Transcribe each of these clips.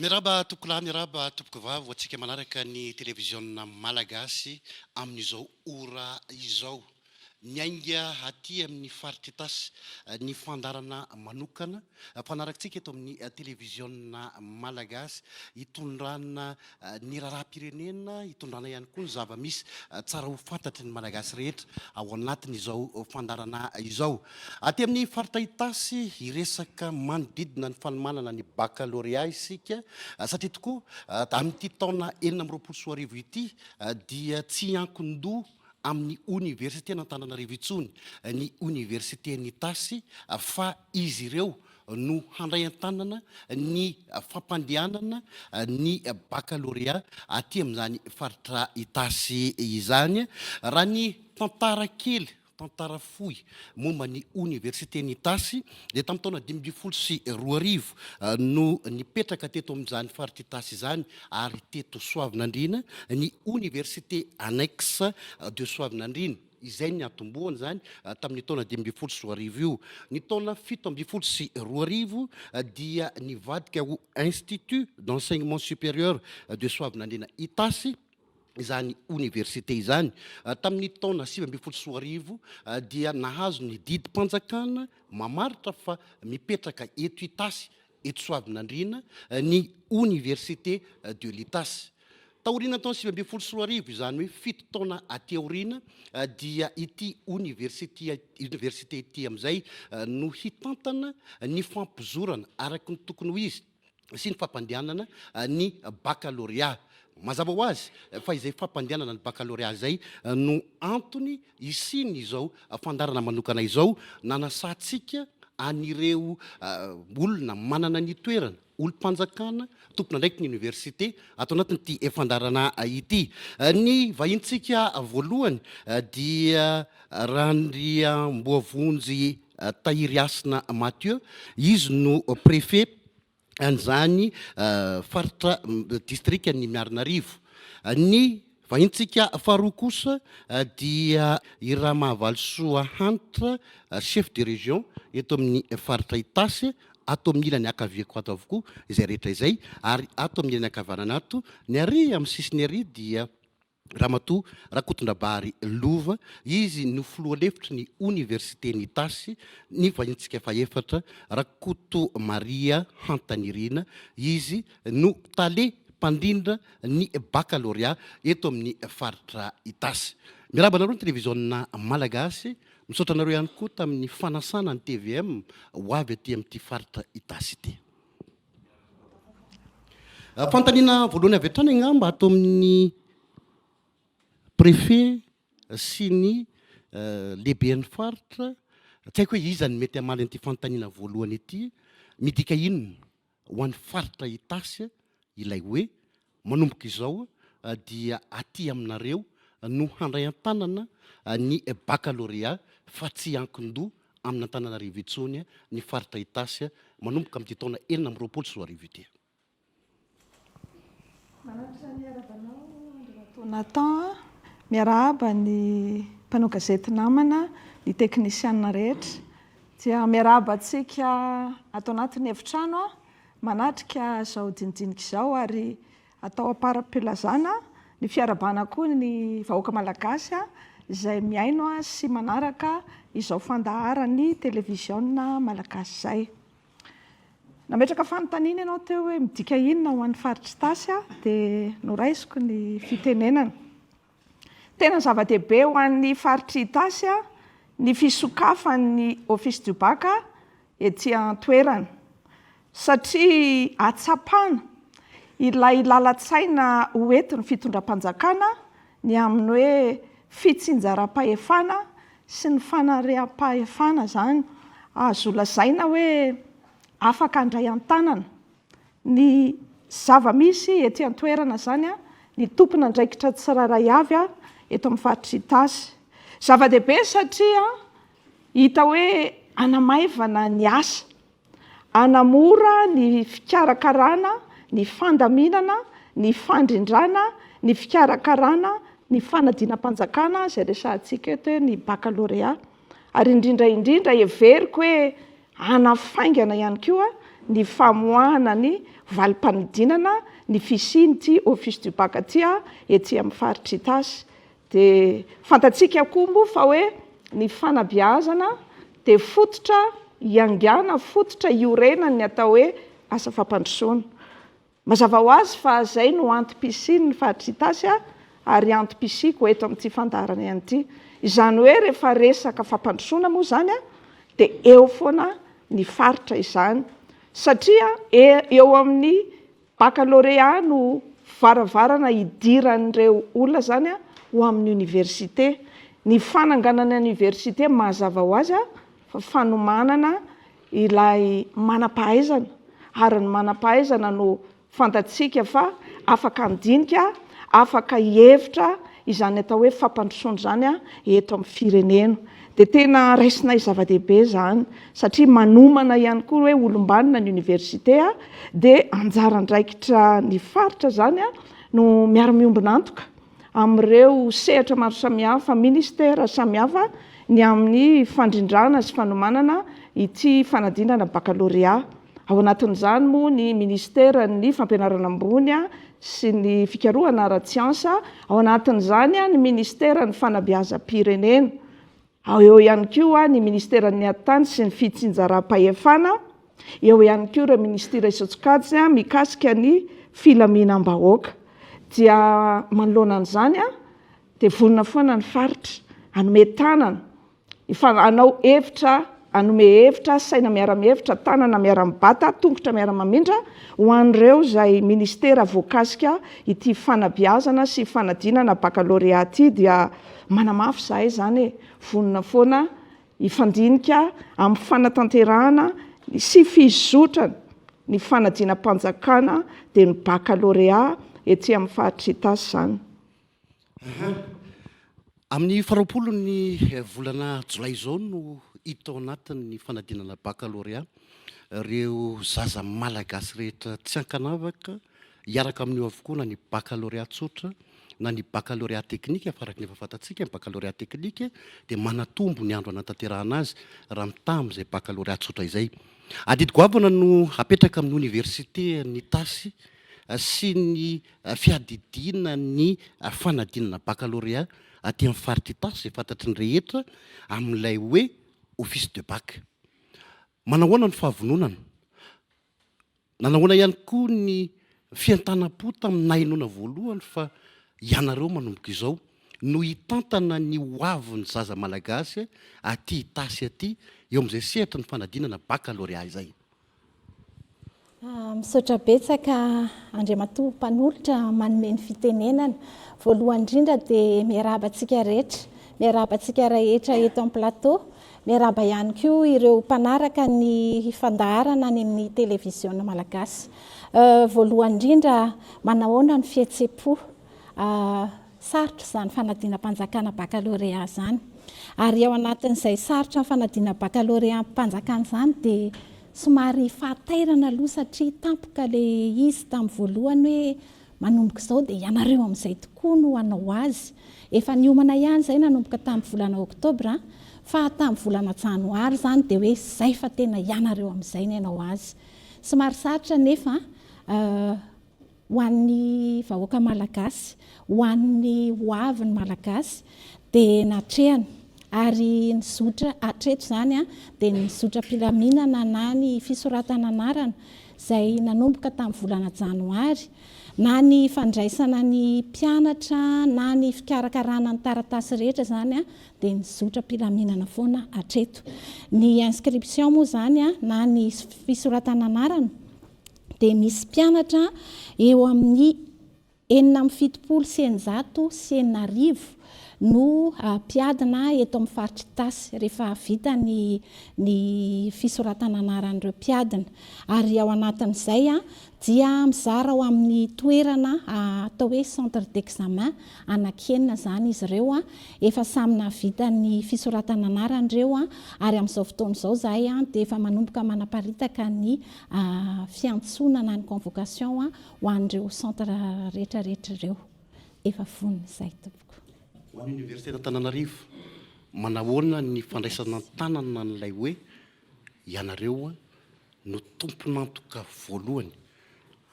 Miraba tokolahy miraba tompoko vavo atsika manaraka ny télévision malagasy amin'izao ora izao miainga aty amin'ny faritra tasy ny fandarana manokana mpanarakantsika eto amin'ny télévision malagasy hitondrana ny raharaham-pirenena hitondrana ihany koa ny zava-misy tsara ho fantatry ny malagasy rehetra ao anatin'izao fandarana izao aty amin'ny faritra itasy hiresaka manodidina ny fanomanana ny baccalauréat isika satria tokoa amin'ity taona 2024 ity dia tsy ankin-doha amin'ny université n'Antananarivo itsony ny université ny tasy fa izy ireo no handray an-tanana ny fampandehanana ny baccalauréat aty amin'izany faritra itasy izany raha ny tantara kely tantara fohy momba ny université ny tasy dia tamin'ny taona 2024 no nipetraka teto amin'izany faritra itasy izany ary teto Soavinandriana ny université annexe de Soavinandriana izay ny atombohany zany tamin'ny taona 2024 io ny taona 2024 dia nivadika ho institut d'enseignement supérieur de Soavinandriana itasy izany université izany tamin'ny taona 2024 dia nahazo ny didim-panjakana mamaritra fa mipetraka eto itasy eto Soavinandriana ny université de l'Itasy taoriana taona 2024 izany hoe fito taona aty aoriana dia ity université ity amin'izay no hitantana ny fampizorana araka ny tokony ho izy sy ny fampandehanana ny baccalauréat mazava ho azy fa izay fampandehanana ny baccalauréat zay no antony isiny izao fandarana manokana izao nanasantsika anireo olona manana ny toerana olom-panjakana tompona ndraiky ny université atao anatin'ity fandarana ity ny vahintsika voalohany dia Randriamboavonjy Tahiriasina Mathieu izy no préfet an'izany faritra district ny Miarinarivo ny vahintsika faharoa kosa dia Iramavalosoa Hanitra chef de région eto amin'ny faritra itasy ato amin'ny ilany akaviako ato avokoa izay rehetra izay ary ato amin'ny ilany akavanana ato ny ary amin'ny sisiny ary dia Ramatoa Rakotondrabary Lova izy no filoha lefitry ny université ny tasy ny vahintsika faefatra Rakoto Maria Hantanirina izy no tale mpandindra ny baccalauréat eto amin'ny faritra itasy mirabanareo ny télévision malagasy misaotra anareo ihany koa tamin'ny fanasana ny TVM ho avy aty amin'ity faritra itasy ity fantaniana voalohany avy hatrany angamba ato amin'ny préfet sy ny lehiben'ny faritra tsy haiko hoe izany mety amaly an'ity fantaniana voalohany ity midika inona ho an'ny faritra itasy ilay hoe manomboka izao dia aty aminareo no handray an-tanana ny baccalauréat fa tsy ankin-doha amin'ny Antananarivo itsony ny faritra itasy manomboka amin'ity taona 2024 ity. Nathan miarahaba ny mpanao gazety namana ny teknisianina rehetra dia miarahaba antsika atao anatin'ny efitrano manatrika zao dinidinika izao ary atao am-param-pilazana ny fiarabana koa ny vahoaka malagasy izay miaino sy manaraka izao fandaharany télévision malagasy izay nametraka fanontaniana ianao teo hoe midika inona ho an'ny faritra itasy dia noraisiko ny fitenenana tena zava-dehibe ho an'ny faritra itasy ny fisokafan'ny office du bac ety an-toerana satria atsapana ilay lalatsaina hoentin'ny fitondram-panjakana ny amin'ny hoe fitsinjaram-pahefana sy ny fanaream-pahefana zany azo lazaina hoe afaka handray an-tanana ny zava-misy ety an-toerana zany ny tompona andraikitra tsiraray avy eto amin'ny faritra itasy zava-dehibe satria hita hoe anamaivana ny asa anamora ny fikarakarana ny fandaminana ny fandrindrana ny fikarakarana ny fanadinam-panjakana izay resantsika eto hoe ny baccalauréat ary indrindra everiko hoe anafaingana ihany koa ny famoahana ny valim-panodinana ny fisiny ty office du bac atya ety amin'ny faritry tasy. De fantatsika koa moa fa hoe ny fanabeazana de fototra iangana, fototra iorena ny atao hoe asa fampandrosoana. Mazava ho azy fa zay no antom-pisiny ny faritry tasy ary antom-pisiko eto amin'ity fandarana ihany ity. Izany hoe rehefa resaka fampandrosoana moa zany de eo foana ny faritra izany, satria eo amin'ny baccalauréat no varavarana idiran'ireo olona zany ho amin'ny université. Ny fananganana université mazava ho azy fa fanomanana ilay manam-pahaizana, ary ny manam-pahaizana no fantatsika fa afaka andinika, afaka hevitra izany atao hoe fampandrosoana zany eto amin'ny firenena. De tena raisina zava-dehibe zany satria manomana ihany koa hoe olombanona ny université de anjarandraikitra ny faritra zany no miara-miombona antoka amin'ireo sehatra maro samihafa, ministera samihafa ny amin'ny fandrindrana sy fanomanana ity fanadinana baccalauréat. Ao anatin'izany moa ny ministera ny fampianarana ambony sy ny fikarohana ara-tsiansa, ao anatin'izany ny ministera ny fanabeazam-pirenena, ao eo ihany koa ny ministera ny atany sy ny fitsinjaram-pahefana, eo ihany koa ireo ministera isotsokajy mikasika ny filaminam-bahoaka. Dia manoloana an'izany de vonona foana ny faritra anome tanana, anao hevitra, anome hevitra, saina miara-mihevitra, tanana miara-mibata, tongotra miara-mamindra ho an'ireo izay ministera voakasika ity fanabeazana sy fanadinana baccalauréat ity. Dia manamafy zahay zany vonona foana hifandinika amin'ny fanatanterahana sy fizotrana ny fanadinam-panjakana de ny baccalauréat ety amin'ny faritry tasy zany. Amin'ny faharoapolo ny volana jolay izao no hita anatin'ny fanadinana baccalauréat ireo zaza malagasy rehetra tsy ankanavaka hiaraka amin'io avokoa na ny baccalauréat tsotra na ny baccalauréat teknika. Farak ny efa fantatsika ny baccalauréat teknika de manatombo ny andro anatanterahana azy raha mitaha amin'izay baccalauréat tsotra izay. Adidi-goavana no apetraka amin'ny université ny tasy sy ny fiadidina ny fanadinana baccalauréat aty amin'ny faritry tasy, fantatry ny rehetra amin'ilay hoe office de bac. Manahoana ny fahavononana, nanahoana ihany koa ny fientanam-po tamin'ny nahenoana voalohany fa ianareo manomboka izao no hitantana ny hoavin'ny zaza malagasy aty tasy aty eo amin'izay sehatra ny fanadinana baccalauréat izay. Misaotra betsaka Andriamatoa mpanolotra manome ny fitenenana. Voalohany indrindra dia miarahaba antsika rehetra eto amin'ny plateau, miarahaba ihany koa ireo mpanaraka ny fandaharana any amin'ny télévision malagasy. Voalohany indrindra manahoana ny fihetsem-po, sarotra izany fanadinam-panjakana baccalauréat zany, ary ao anatin'izay sarotra fanadina baccalauréat mpanjakana zany dia somary fahatairana aloha satria tampoka le izy tamin'ny voalohany hoe manomboka izao dia ianareo amin'izay tokoa no hanao azy. Efa niomana ihany izay nanomboka tamin'ny volana oktobra, fa tamin'ny volana janoary zany dia hoe izay fa tena ianareo amin'izay ny hanao azy. Somary sarotra nefa ho an'ny vahoaka malagasy, ho an'ny hoavin'ny malagasy dia natrehana. Ary ny zotra hatreto zany dia ny zotra mpilaminana na ny fisoratana anarana izay nanomboka tamin'ny volana janoary, na ny fandraisana ny mpianatra na ny fikarakarana ny taratasy rehetra zany dia ny zotra mpilaminana foana hatreto. Ny inscription moa zany na ny fisoratana anarana dia misy mpianatra eo amin'ny 470 sy 800 no mpiadina eto amin'ny faritry tasy rehefa vita ny fisoratana anaran'ireo mpiadina. Ary ao anatin'izay dia mizara ao amin'ny toerana atao hoe centre d'examen anakenina zany izy ireo, efa samy navita ny fisoratana anaran'ireo, ary amin'izao fotoana izao zahay dia efa manomboka manaparitaka ny fiantsonana ny convocation ho an'ireo centre rehetrarehetra ireo. Efa vonona izay tompoko. Ho an'ny université d'Antananarivo, manahoana ny fandraisana tanana n'ilay hoe ianareo no tompon'antoka voalohany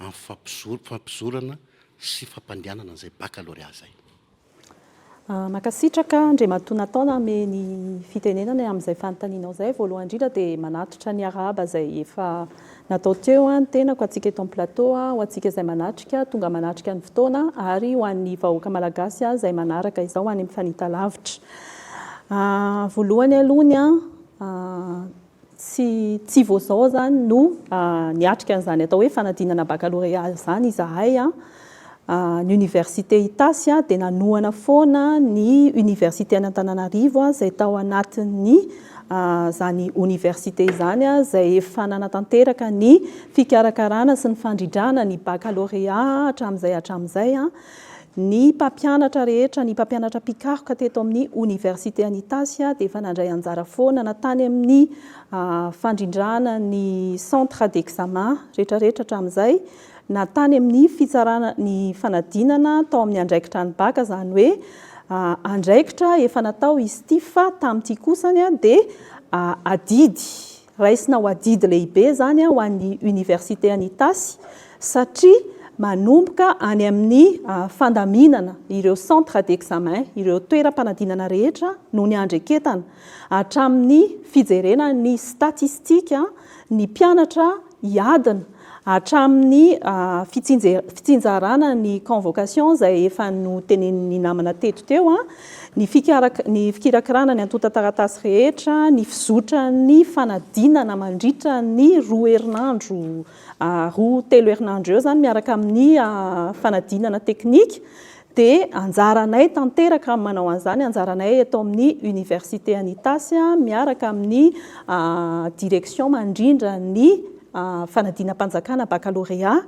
amin'ny fampizorana sy fampandehanana an'izay baccalauréat zay. Makasitraka andriamatoa nataona ame ny fitenenana amin'izay fanontanianao zay voalohany indrindra dia manatitra ny araba zay efa natao teo ny tenako atsika eto amin'ny plateau ho antsika izay manatrika tonga manatrika ny fotoana ary ho an'ny vahoaka malagasy izay manaraka izao any amin'ny fanitalavitra. Voalohany alohany tsy voazao zany no niatrika an'izany atao hoe fanadinana baccalauréat zany izahay ny université Itasy dia nanohana foana ny université any Antananarivo izay tao anatin'ny zany université zany izay efa nanatanteraka ny fikarakarana sy ny fandridrana ny baccalauréat hatramin'izay ny mpampianatra rehetra ny mpampianatra mpikaroka teto amin'ny université any Itasy dia efa nandray anjara foana natany amin'ny fandrindrana ny centre d'examen rehetrarehetra hatramin'izay natany amin'ny fitsarana ny fanadinana tao amin'ny andraikitra ny baka zany hoe andraikitra efa natao izy ity fa tamin'ity kosany dia adidy raisina ho adidy lehibe zany ho an'ny université any Itasy satria manomboka any amin'ny fandaminana ireo centre d'examen ireo toeram-panadinana rehetra no ny andreketana hatramin'ny fijerena ny statistika ny mpianatra hiadina hatramin'ny fitsinjarana ny convocation izay efa no tenenin'ny namana teto teo ny fikirakirana ny antota taratasy rehetra ny fizotra ny fanadinana mandritra ny roa telo herinandro eo zany miaraka amin'ny fanadinana teknika dia anjaranay tanteraka manao an'izany anjaranay eto amin'ny université any Itasy miaraka amin'ny direction mandrindra ny fanadinam-panjakana baccalauréat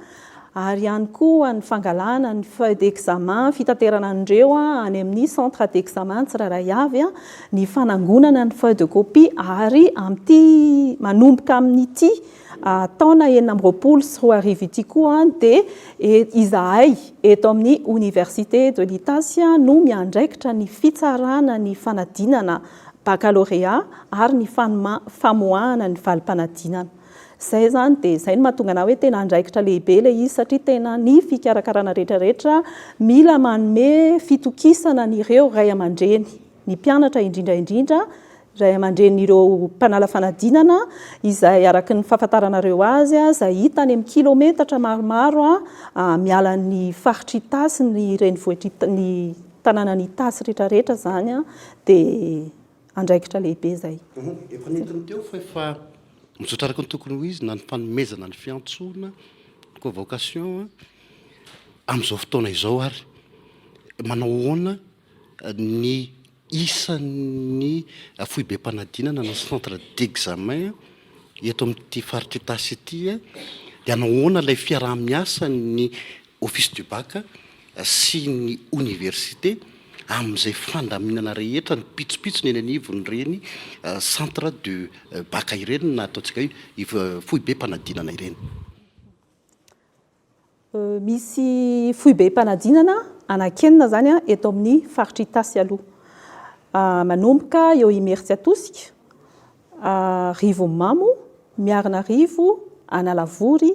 ary ihany koa ny fangalana ny feuille d'examen fitaterana andreo any amin'ny centre d'examen tsirairay avy ny fanangonana ny feuille de copie ary amin'ity manomboka amin'ity taona 2020 sy 2020 ity koa dia izahay eto amin'ny université de l'Itasy no miandraikitra ny fitsarana ny fanadinana baccalauréat ary ny famoahana ny valim-panadinana. Zay zany dia zay no mahatonga anao hoe tena andraikitra lehibe ilay izy satria tena ny fikarakarana rehetrarehetra mila manome fitokisana n'ireo ray aman-dreny ny mpianatra indrindra ray aman-dren'ireo mpanala fanadinana izay araky ny fahafantaranareo azy izay hita any amin'ny kilometatra maromaro miala ny faritra Itasy ny renivohitra ny tanànany Itasy rehetrarehetra zany dia andraikitra lehibe zay. Efa nentiny teo fa efa mizotra araka ny tokony ho izy na ny fanomezana ny fiantsoana convocation amin'izao fotoana izao ary manao ahoana ny isan'ny foibem-panadinana na centre d'examen eto amin'ity faritra Itasy ity dia hanao ahoana ilay fiaraha-miasa ny office du bac sy ny université amin'izay fandaminana rehetra ny pitsopitso ny eny anivony ireny centre de bac ireny na ataontsika hoe foibem-panadinana ireny. Misy foibem-panadinana anakenina zany eto amin'ny faritra Itasy aloha manomboka eo Imerintsy Atosika Rivomamo Miarinarivo Analavory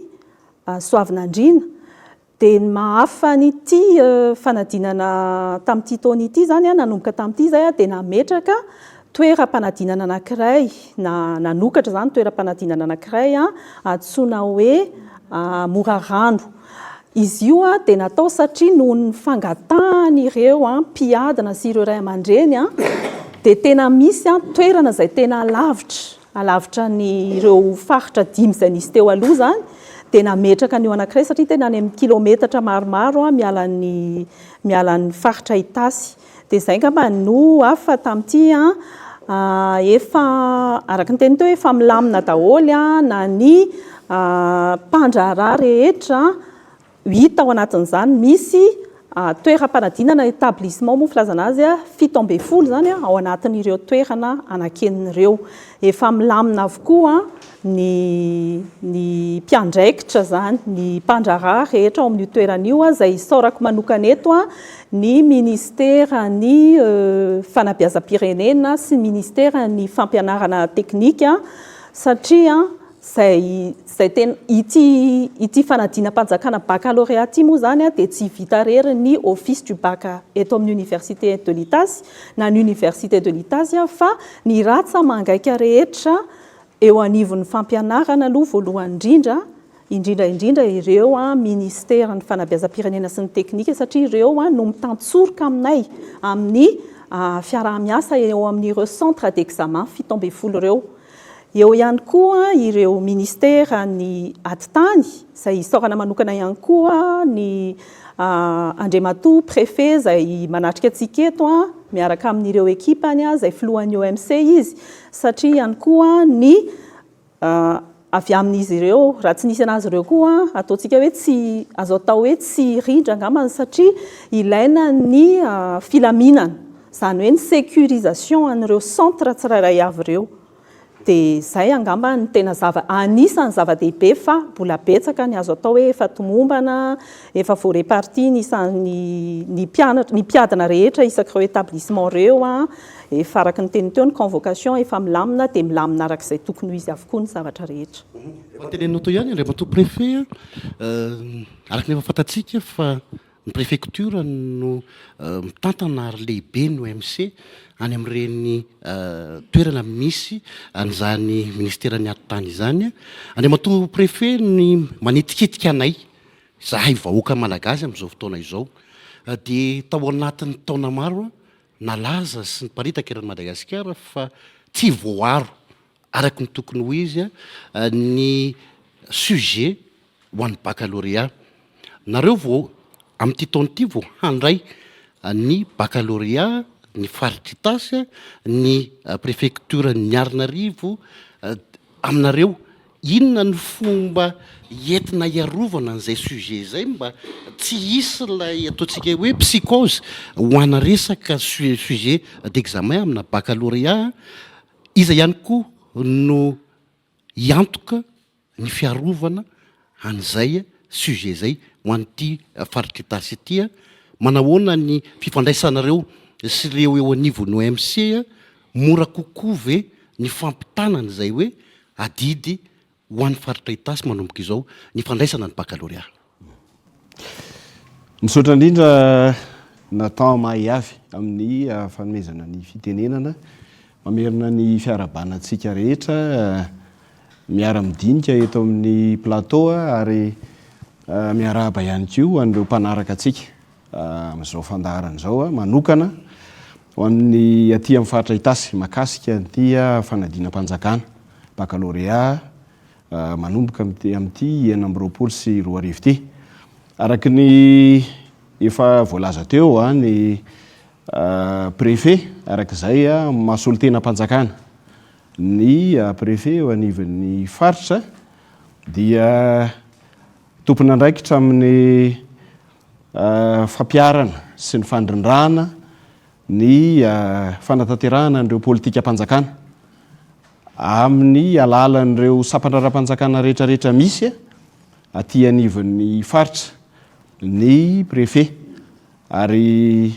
Soavinandriana dia mahafa n'ity fanadinana tamin'ity taona ity zany nanomboka tamin'ity zay dia nametraka toeram-panadinana anankiray nanokatra zany toeram-panadinana anankiray antsoina hoe Morarano. Izy io dia natao satria noho ny fangatahany ireo mpiadana sy ireo ray aman-dreny dia tena misy toerana izay tena alavitra ny ireo faritra 5 izay nisy teo aloha zany dia nametraka ny eo anankiray satria tena any amin'ny kilometatra maromaro miala ny faritra Itasy. Dia izay ngamba no afa tamin'ity efa araka ny teny teo efa milamina daholo na ny mpandraharaha rehetra hita ao anatin'izany misy toeram-panadinana établissement moa filazana azy 70 zany ao anatin'ireo toerana anakenin'ireo efa milamina avokoa ny mpiandraikitra zany ny mpandraharaha rehetra ao amin'io toeran'io izay isaorako manokana eto ny ministera ny fanabeazam-pirenena sy ministera ny fampianarana teknika satria zay tena ity fanadinam-panjakana baccalauréat ity moa zany dia tsy vita rery ny office du bac eto amin'ny université de l'Itasy na ny université de l'Itasy fa ny ratsa mangaika rehetra eo anivon'ny fampianarana aloha voalohany indrindra ireo ministère ny fanabeazam-pirenena sy ny teknika satria ireo no mitantsorika aminay amin'ny fiaraha-miasa eo amin'ireo centre d'examen 17 ireo. Eo ihany koa ireo ministère ny atitany izay isaorana manokana ihany koa ny Andriamatoa préfet izay manatrika antsika eto miaraka amin'ireo ekipany izay filohan'ny OMC izy satria ihany koa ny avy amin'izy ireo raha tsy nisy anazy ireo koa ataontsika hoe tsy azo atao hoe tsy rindra angambany satria ilaina ny filaminana izany hoe ny sécurisation an'ireo centre tsirairay avy ireo. Dia izay angamba ny tena anisany zava-dehibe fa mbola betsaka ny azo atao hoe efa tomombana, efa voareparti ny mpiadana rehetra isak'ireo établissement ireo efa araka ny teny teo ny convocation efa milamina dia milamina arak'izay tokony ho izy avokoa ny zavatra rehetra. Tenenao tao ihany Andriamatoa préfet araka ny efa fantatsika fa ny préfecture no mitantana ary lehibe ny OMC any amin'ireny toerana misy an'izany ministera ny atitany izany. Andriamatoa préfet ny manetikitika anay zahay vahoaka malagasy amin'izao fotoana izao dia tao anatin'ny taona maro nalaza sy ny paritaka eran'ny Madagasikara fa tsy voaro araka ny tokony ho izy ny sujet ho an'ny baccalauréat. Nareo vao amin'ity taona ity vao handray ny baccalauréat ny faritra Itasy ny préfecture ny Antananarivo aminareo inona ny fomba entina iarovana an'izay sujet izay mba tsy hisy ilay ataontsika hoe psychose ho ana resaka sujet d'examen amina baccalauréat iza ihany koa no hiantoka ny fiarovana an'izay sujet izay ho an'ity faritra Itasy ity manahoana ny fifandraisanareo sy ireo eo anivon'ny OMC mora kokoa ve ny fampitanana izay hoe adidy ho an'ny faritra Itasy manomboka izao ny fandraisana ny baccalauréat. Misaotra indrindra natao mahay avy amin'ny fanomezana ny fitenenana mamerina ny fiarabanantsika rehetra miara-midinika eto amin'ny plateau ary miarahaba ihany koa an'ireo mpanaraka antsika amin'izao fandaharana izao manokana ho amin'ny aty amin'ny faritra Itasy makasika an'ity fanadinam-panjakana baccalauréat manomboka amin'ity 9 sy 2 arivo ity. Araka ny efa voalaza teo ny préfet arak'izay mahasolo tena mpanjakana ny préfet eo anivon'ny faritra dia tompony andraikitra amin'ny fampiarana sy ny fandrindrana ny fanatanterahana an'ireo politika mpanjakana amin'ny alalan'ireo sampandraram-panjakana rehetrarehetra misy aty anivon'ny faritra ny préfet ary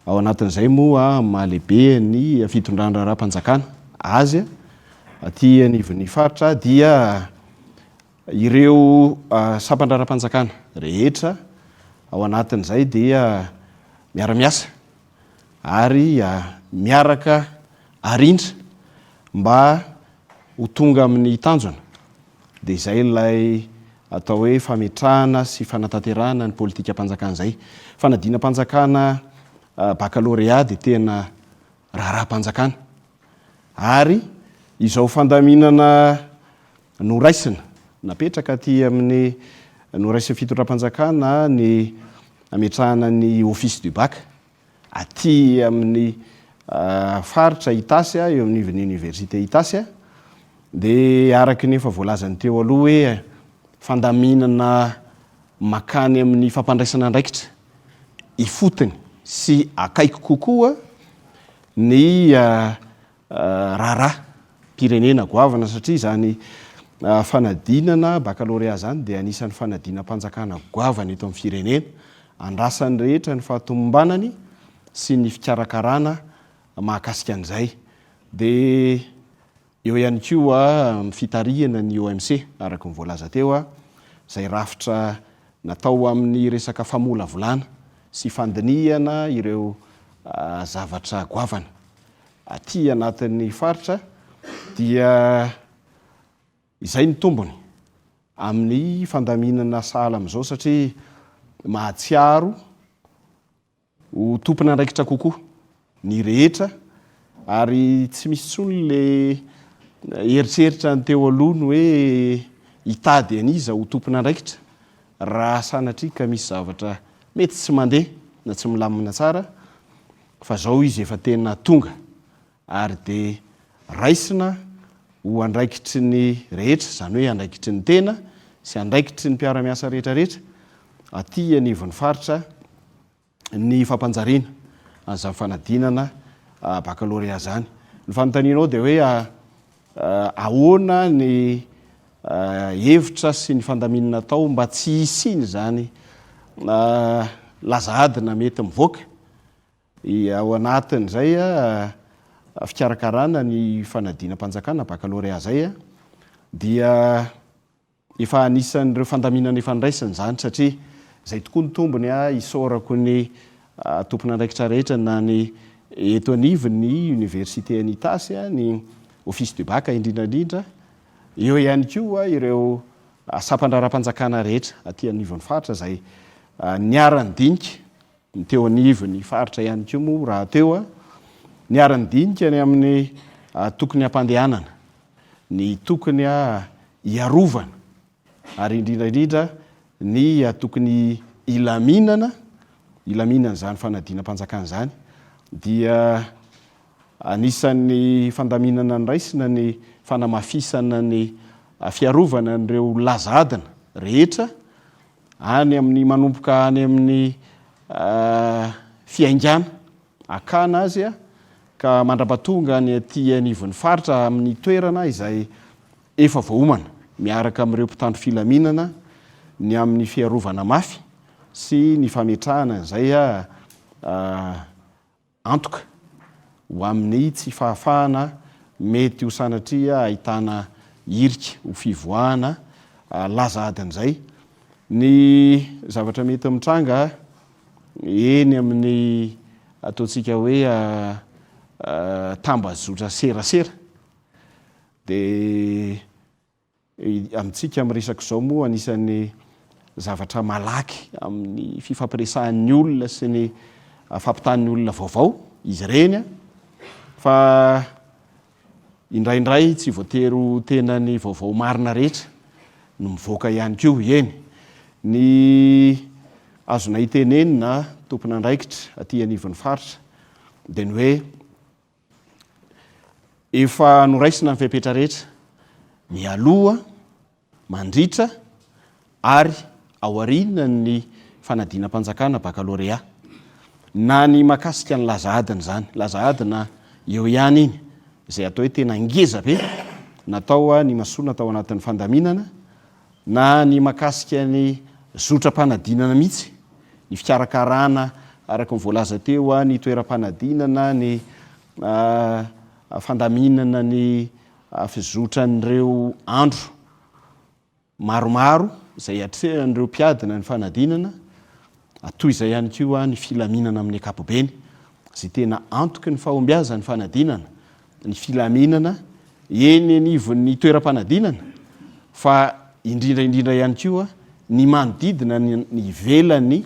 ao anatin'izay moa mahalehibe ny fitondrana raha-mpanjakana azy aty anivon'ny faritra dia ireo sampandraram-panjakana rehetra ao anatin'izay dia miara-miasa ary miaraka arindra mba ho tonga amin'ny tanjona dia izay ilay atao hoe fametrahana sy fanatanterahana ny politika mpanjakana izay. Fanadinam-panjakana baccalauréat dia tena raha-mpanjakana ary izao fandaminana noraisina napetraka aty amin'ny noraisina fitondram-panjakana ny ametrahana ny office du bac aty amin'ny faritra Itasy eo amin'ivon'ny université Itasy dia araka ny efa voalazany teo aloha hoe fandaminana makany amin'ny fampandraisana andraikitra ifotony sy akaiky kokoa ny raharaha-pirenena goavana satria zany fanadinana baccalauréat zany dia anisan'ny fanadinam-panjakana goavana eto amin'ny firenena andrasany rehetra ny fahatomombanany sy ny fikarakarana mahakasika an'izay dia eo ihany koa fitarihana ny OMC araka nyvoalaza teo a zay rafitra natao amin'ny resaka famola volana sy fandinihana ireo zavatra goavana aty anatin'ny faritra dia izay ny tombony amin'ny fandaminana sahala am'izao satria mahatsiaro ho tompona andraikitra kokoa ny rehetra ary tsy misy tsony le eritreritra ny teo alohany hoe hitady aniza ho tompona andraikitra raha sanatria ka misy zavatra mety tsy mandeha na tsy milamina tsara fa zao izy efa tena tonga ary de raisina ho andraikitry ny rehetra zany hoe andraikitry ny tena sy andraikitry ny mpiara-miasa rehetrarehetra aty anivon'ny faritra ny fampanjariana azany fanadinana baccalauréat zany ny fanontanianao de hoe ahoana ny hevitra sy ny fandaminana tao mba tsy hisiny zany lazadina mety mivoaka ao anatin'izay fikarakarana ny fanadinam-panjakana baccalauréat zay dia efa anisan'ireo fandaminana efa ndraisany zany satria zay tokoa ny tombony isorako ny tompona andraikitra rehetra na ny eto anivony université Anitasy ny office de bac indrindrandrindra eo ihany koa ireo sapandraram-panjakana rehetra aty anivon'ny faritra zay niaran-dinika ny teo anivony faritra ihany koa moa raha teo niaran-dinika ny amin'ny tokony ampandehanana ny tokony iarovana ary indrindrandrindra ny tokony ilaminana zany fanadinam-panjakana zany dia anisan'ny fandaminana ny raisina ny fanamafisana ny fiarovana n'ireo lazadina rehetra any amin'ny manomboka any amin'ny fiaingana akana azy ka mandrapatonga ny aty anivon'ny faritra amin'ny toerana izay efa voaomana miaraka amin'ireo mpitandro filaminana ny amin'ny fiarovana mafy sy ny fametrahana zay antoka ho amin'ny tsy fahafahana mety ho sanatria ahitana irika ho fivoahana lazadin'izay ny zavatra mety mitranga eny amin'ny ataontsika hoe tambazotra serasera de amintsika miresaka zao moa anisan'ny zavatra malaky amin'ny fifampiresahan'ny olona sy ny fampitan'ny olona vaovao izy reny fa indraindray tsy voatery tena ny vaovao marina rehetra no mivoaka ihany koa eny ny azona itenenina tompona andraikitra aty anivon'ny faritra de ny hoe efa noraisina ny fepetra rehetra mialoha mandritra ary aorinina ny fanadinam-panjakana baccalauréat na ny makasika ny lazadina zany lazadina eo ihany iny zay atao hoe tena ngeza be natao ny masona tao anatin'ny fandaminana na ny makasika ny zotram-panadinana mihitsy ny fikarakarana araka ny voalaza teo ny toeram-panadinana ny fandaminana ny fizotran'ireo andro maromaro zay atrehan'ireo mpiadina ny fanadinana toy izay ihany koa ny filaminana amin'ny akapobeny zay tena antoky ny fahombiaza ny fanadinana ny filaminana eny anivon'ny toeram-panadinana fa indrindraindrindra ihany koa ny manodidina ny velan'ny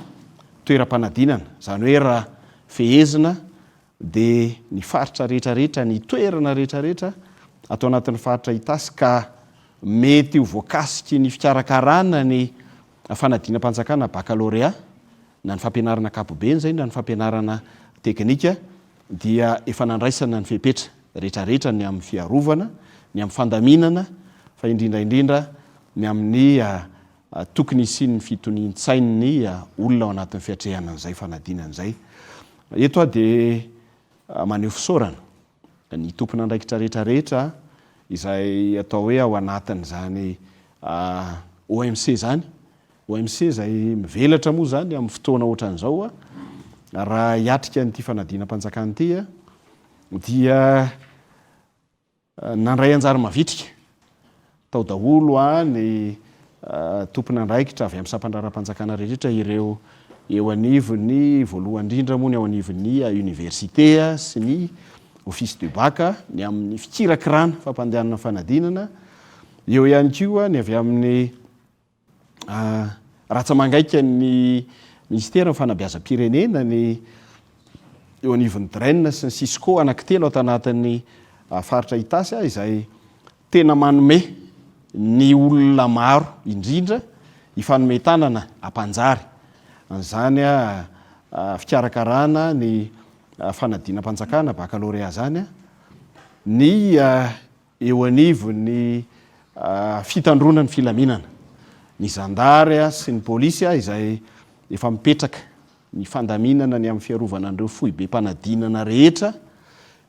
toeram-panadinana zany hoe raha fehezina de ny faritra rehetrarehetra ny toerana rehetrarehetra atao anatin'ny faritra Itasy ka mety ho voakasiky ny fikarakarana ny fanadinam-panjakana baccalauréat na ny fampianarana akapobeny zay na ny fampianarana teknika dia efa nandraisana ny fepetra rehetrarehetra ny amin'ny fiarovana ny amin'ny fandaminana fa indrindraindrindra ny amin'ny tokony isian'ny fitonian-tsain'ny olona ao anatin'ny fiatrehanan'izay fanadinan'izay eto de maneho fisaorana ny tompona andraikitra rehetrarehetra izay atao hoe ao anatin'izany OMC zany OMC zay mivelatra moa zany amin'ny fotoana ohatran'izao raha hiatrika n'ity fanadinam-panjakana ity dia nandray anjara mavitrika tao daholo ny tompona andraikitra avy amin'ny sampandraram-panjakana rehetra ireo eo anivony voalohany indrindra moa ny ao anivony université sy ny office du bac ny amin'ny fikirakirana fampandehanana fanadinana eo ihany koa ny avy amin'ny ratsamangaika ny ministera fanabeazam-pirenena ny eo anivon'ny draine sy ny sisco anankitelo ao tanatin'ny faritra Itasy izay tena manome ny olona maro indrindra ifanometanana ampanjary an'izany fikarakarana ny fanadinam-panjakana baccalauréat zany ny eo anivony fitandrona ny filaminana ny zandary sy ny polisy izay efa mipetraka ny fandaminana ny amin'ny fiarovana an'ireo fohy be mpanadinana rehetra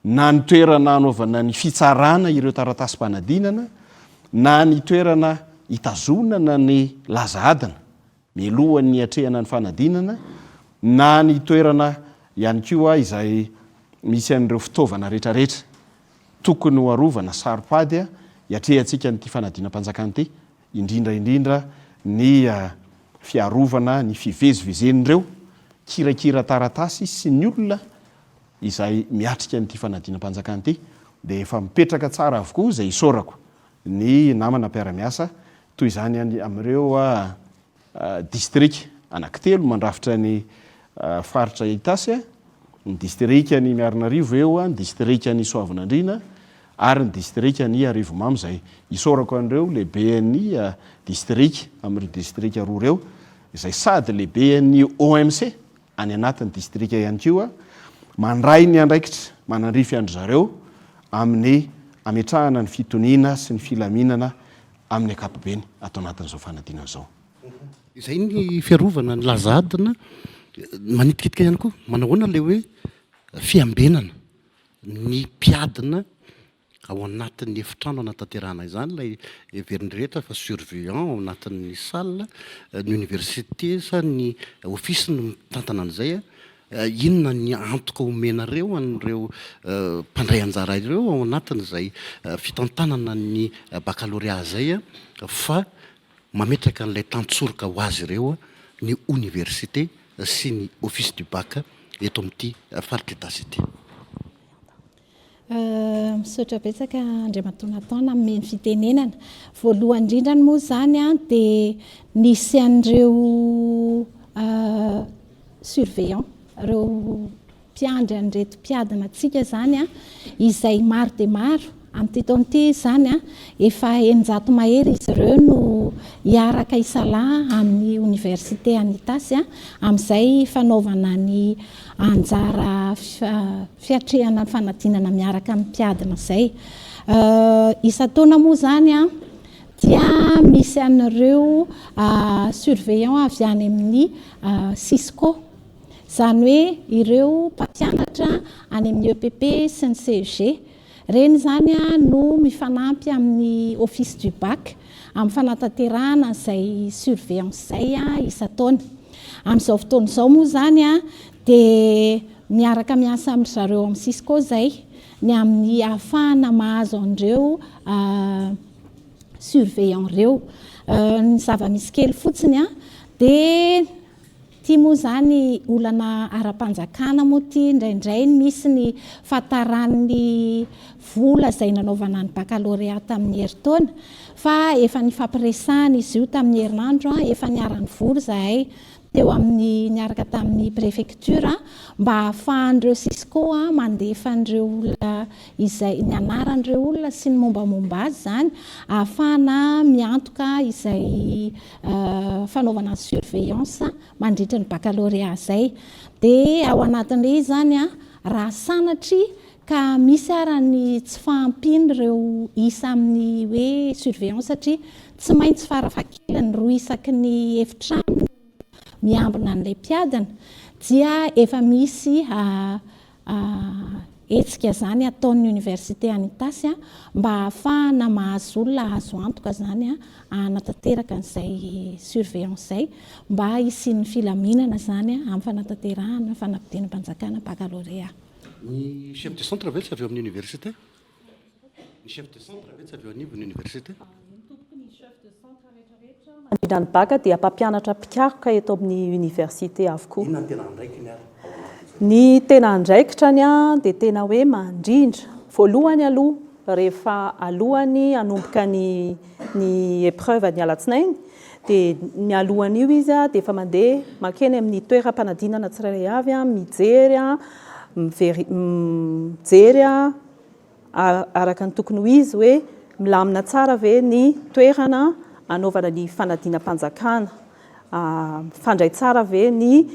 na ny toerana anaovana ny fitsarana ireo taratasy mpanadinana na ny toerana hitazonana ny lazadina mialohan'ny atrehana ny fanadinana na ny toerana ihany koa izay misy an'ireo fitaovana rehetrarehetra tokony ho arovana saropady hiatrehantsika nyity fanadinam-panjakana ity indrindraindrindra ny fiarovana ny fivezivezen'ireo kirakira taratasy sy ny olona izay miatrika nyity fanadinam-panjakana ity dia efa mipetraka tsara avokoa izay isorako ny namana mpiara-miasa toy izany amin'ireo distrika anankitelo mandrafitra ny faritra Itasy ny distrika ny Miarinarivo eo ny distrika ny Soavinandriana ary ny distrika ny Arivomamo izay isorako an'ireo lehibe ny distrika amin'ireo distrika roa ireo izay sady lehibe ny OMC any anatin'ny distrika ihany koa mandray ny andraikitra manandrify andry zareo amin'ny ametrahana ny fitoniana sy ny filaminana amin'ny ankapobeny atao anatin'izao fanadinana izao. Izay ny fiarovana ny lazadina manitikitika ihany koa manahoana le hoe fiambenana ny mpiadina ao anatin'ny efitrano anatanterahana izany lay everiny rehetra fa surveillant ao anatin'ny salle ny université sa ny office no mitantana an'izay inona ny antoka omenareo an'ireo mpandray anjara ireo ao anatin'izay fitantanana ny baccalauréat zay fa mametraka an'ilay tantsoroka ho azy ireo ny université sy ny office du bac eto amin'ity faritra Itasy ity. Misaotra betsaka Andriamantonataona amin'ny fitenenana voalohany indrindrany moa zany dia nisy an'ireo surveillant ireo mpiandry an'reto mpiadina antsika zany izay maro dia maro amin'ity taon'ity zany efa 900 mahery izy ireo no hiaraka isalahy amin'ny université any Itasy amin'izay fanaovana ny anjara fiatrehana ny fanadinana miaraka amin'ny mpiadina izay isan-taona moa zany dia misy an'ireo surveillant avy any amin'ny Cisco zany hoe ireo mpampianatra any amin'ny EPP sy ny CEG reny zany no mifanampy amin'ny office du bac amin'ny fanatanterahana izay surveillance izay isan-taona amin'izao fotoana izao moa zany dia miaraka miasa amin'ny zareo amin'ny Cisco zay ny amin'ny ahafahana mahazo an'ireo surveillant ireo ny zava-misy kely fotsiny dia tia moa zany olana ara-panjakana moa tia indraindray misy ny fataran'ny vola izay nanaovana ny baccalauréat tamin'ny herintaona fa efa ny fampiresahana izy io tamin'ny herinandro efa niarany vola zahay teo amin'ny niaraka tamin'ny préfecture mba ahafahan'ireo Cisco mandefa an'ireo olona izay ny anaran'ireo olona sy ny mombamomba azy zany ahafahana miantoka izay fanaovana surveillance mandritra ny baccalauréat zay dia ao anatin'ilay izy zany raha sanatry ka misy arany tsy fahampiany ireo isa amin'ny hoe surveillance satria tsy maintsy farafakelany roa isaky ny efitrano miambina an'ilay mpiadina dia efa misy hetsika zany ataon'ny université any Itasy mba ahafahana mahazo olona azo antoka zany anatanteraka an'izay surveillance zay mba hisian'ny filaminana zany amin'ny fanatanterahana fanapidinam-panjakana baccalauréat. Ny chef de centre ve tsy avy eo amin'ny université? ny chef de centre ve tsy avy eo anivony université mandrindra ny baka dia mpampianatra mpikaroka eto amin'ny université avokoa. inona ny tena andraiky ny ary Ny tena andraikitrany a dia tena hoe mandrindra voalohany aloha rehefa alohany anomboka ny épreuve ny alatsinainy dia ny alohany io izy a dia efa mandeha makeny amin'ny toeram-panadinana tsirairay avy a mijery a mijery a araka ny tokony ho izy hoe milamina tsara ve ny toerana anaovana ny fanadinam-panjakana, fandray tsara ve ny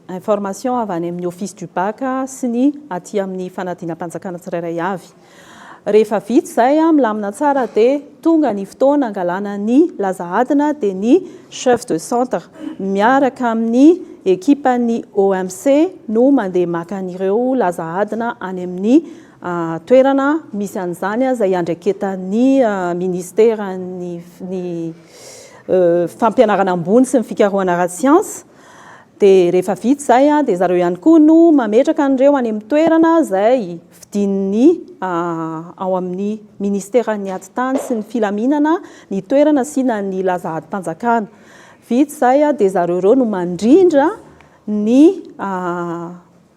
information avy any amin'ny office du bac sy ny aty amin'ny fanadinam-panjakana tsirairay avy. Rehefa vita izay a milamina tsara dia tonga ny fotoana angalana ny lazahadina dia ny chef de centre miaraka amin'ny ekipa ny OMC no mandeha maka an'ireo lazahadina any amin'ny toerana misy an'izany izay andraiketan'ny ministera ny fampianarana ambony sy ny fikarohana ara-siansa. Dia rehefa vita izay a dia zareo ihany koa no mametraka an'ireo any amin'ny toerana izay vidin'ny ao amin'ny ministeran'ny atitany sy ny filaminana ny toerana asiana ny lazahady-mpanjakana. Vita izay a dia zareo ireo no mandrindra ny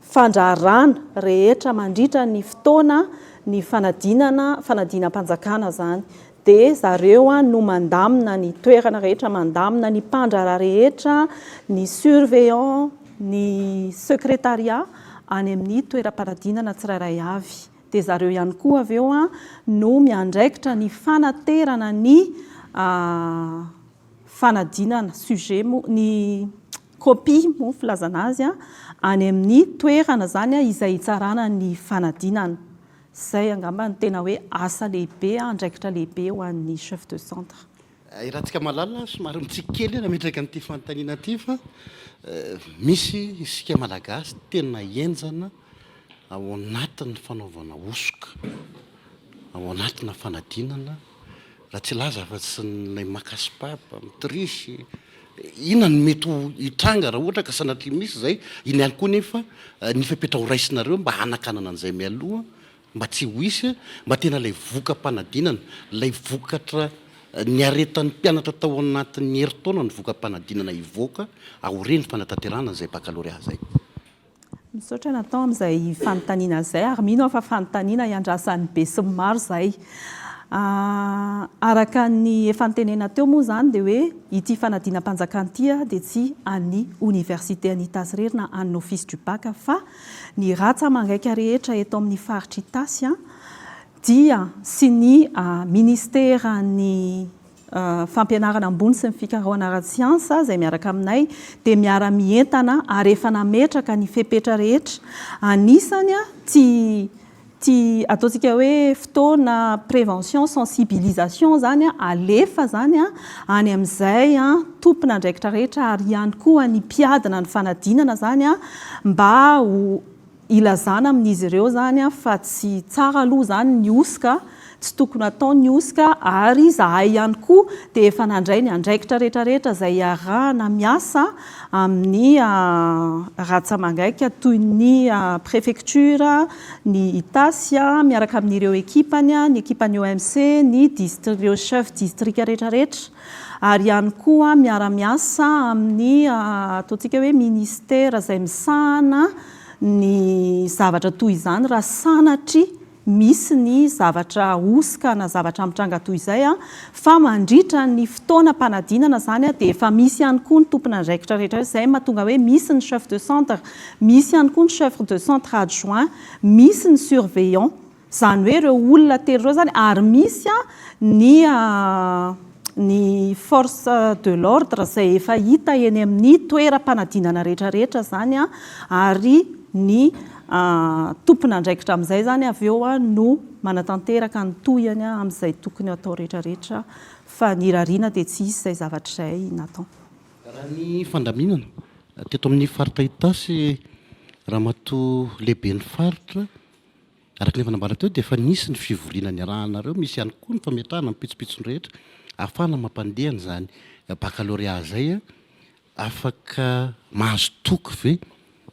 fandraharana rehetra mandritra ny fotoana ny fanadinam-panjakana zany. Dia zareo no mandamina ny toerana rehetra, mandamina ny mpandrahara rehetra, ny surveillant, ny secrétariat any amin'ny toeram-panadinana tsirairay avy. Dia zareo ihany koa avy eo no miandraikitra ny fanaterana ny fanadinana sujet ny copie moa filazana azy any amin'ny toerana zany izay hitsarana ny fanadinana. Izay angamba ny tena hoe asa lehibe, andraikitra lehibe ho an'ny chef de centre. Irantsika malala somary mitsikely nametraka an'ity fanontaniana ity fa misy isika malagasy tena enjana ao anatin'ny fanaovana osoka, ao anatina fanadinana, raha tsy laza fa tsy ny makasipapa, mitrisy, inona ny mety hitranga raha ohatra ka sanatria misy izay, iny ihany koa nefa ny fipetra ho raisinareo mba hanakanana an'izay mialoha, mba tsy ho isy, mba tena ilay voka-panadinana, ilay vokatra ny aretan'ny mpianatra tao anatin'ny herintaona ny voka-panadinana hivoaka aoreny fanatanterana izay baccalauréat zay. Misaotra natao amin'izay fanontaniana izay ary mino aho fa fanontaniana iandrasan'ny be sy ny maro izay. Araka ny efa nitenena teo moa izany dia hoe ity fanadinam-panjakana ity dia tsy an'ny université an'Itasy irery na an'ny office du bac fa ny ratsa mangaika rehetra eto amin'ny faritra Itasy dia sy ny ministeran'ny fampianarana ambony sy ny fikarohana ara-siansa izay miaraka aminay dia miara-mientana ary efa nametraka ny fepetra rehetra. Anisany ty ataontsika hoe fotoana prévention sensibilisation zany alefa zany any amin'izay tompona andraikitra rehetra ary ihany koa ny mpiadina ny fanadinana zany mba ho ilazana amin'izy ireo zany fa tsy tsara aloha zany ny osika, tsy tokony atao ny osika ary zahay ihany koa dia efa nandray ny andraikitra rehetrarehetra izay arahana miasa amin'ny ratsa mangaika toy ny préfecture, ny Itasy miaraka amin'ireo ekipany, ny ekipany OMC, ny ireo chef district rehetrarehetra ary ihany koa miara-miasa amin'ny ataontsika hoe ministera izay misahana ny zavatra toy izany raha sanatry misy ny zavatra osika na zavatra mitranga toy izay fa mandritra ny fotoana mpanadinana zany dia efa misy ihany koa ny tompona andraikitra rehetra izay mahatonga hoe misy ny chef de centre, misy ihany koa ny chef de centre adjoint, misy ny surveillant, zany hoe ireo olona telo ireo zany ary misy ny force de l'ordre izay efa hita eny amin'ny toeram-panadinana rehetrarehetra zany ary ny tompona andraikitra amin'izay zany avy eo no manatanteraka ny tohiny amin'izay tokony atao rehetrarehetra fa ny rariana dia tsy isy izay zavatra izay natao. Raha ny fandaminana teto amin'ny faritra Itasy raha matoa lehibe ny faritra araka ny efa nambara teo dia efa nisy ny fivoriana ny arahanareo, misy ihany koa ny fametrahana mipitsopitsony rehetra ahafahana mampandeha an'izany baccalauréat zay afaka mahazo toky ve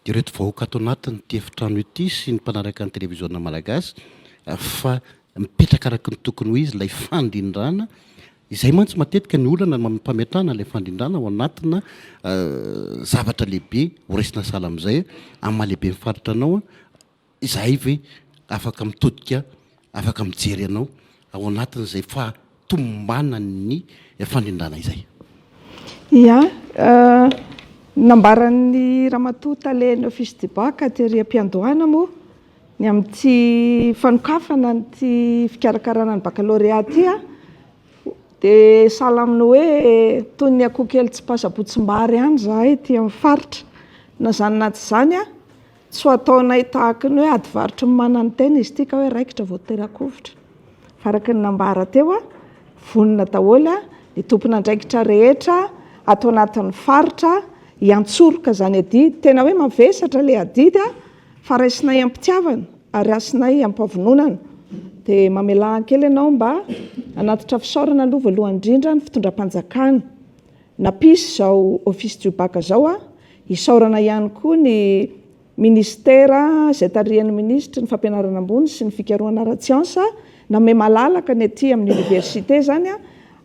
dia reto vahoaka ato anatiny ty efitrano ity sy ny mpanaraka ny télévision malagasy fa mipetraka araka ny tokony ho izy ilay fandrindrana izay mantsy matetika ny olana mampametrana ilay fandrindrana ao anatina zavatra lehibe horesina sala amin'izay amin'ny mahalehibe mifaritra anao izay ve afaka mitodika afaka mijery anao ao anatin'izay fatombanany fandrindrana izay. Ia, nambaran'ny Ramatoa Taleny Office du Bac tery am-piandohana moa ny amin'ity fanokafana nyty fikarakarana ny baccalauréat ty dia sahala aminy hoe toy ny akoho kely tsy pasapotsim-bary ihany zahay ty amin'ny faritra na zany na tsy zany tsy ho ataonay tahaka ny hoe ady varotry ny manany tena izy ity ka hoe raikitra voaterakovitra faraka ny nambara teo vonona daholo ny tompon'andraikitra rehetra atao anatin'ny faritra hiantsoroka zany adidy tena hoe mavesatra ilay adidy fa raisinay ampitiavana ary asinay ampavononana dia mamelahany kely ianao mba anatitra fisaorana aloha voalohany indrindra ny fitondram-panjakana napisy zao Office du Bac zao hisaorana ihany koa ny ministera izay tarihan'ny ministra ny fampianarana ambony sy ny fikarohana ara-tsiansa na me malalaka ny aty amin'ny université zany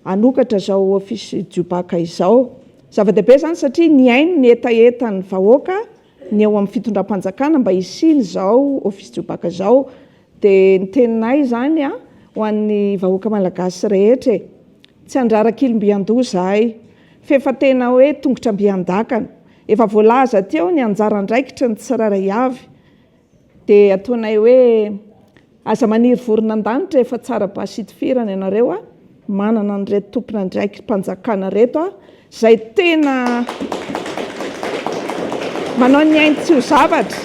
anokatra zao Office du Bac izao zava-dehibe zany satria ny aino ny etaetan'ny vahoaka ny eo amin'ny fitondram-panjakana mba hisiny zao Office du Bac zao dia ny teninay zany ho an'ny vahoaka malagasy rehetra tsy andrarak'ilombiandoha zahay fa efa tena hoe tongotra mbiandakana efa voalaza teo ny anjara andraikitra ny tsiraray avy dia ataonay hoe aza maniry vorona an-danitra efa tsara basitifirana ianareo manana nyreto tompona andraiky mpanjakana reto zay tena manao ny ainy tsy ho zavatra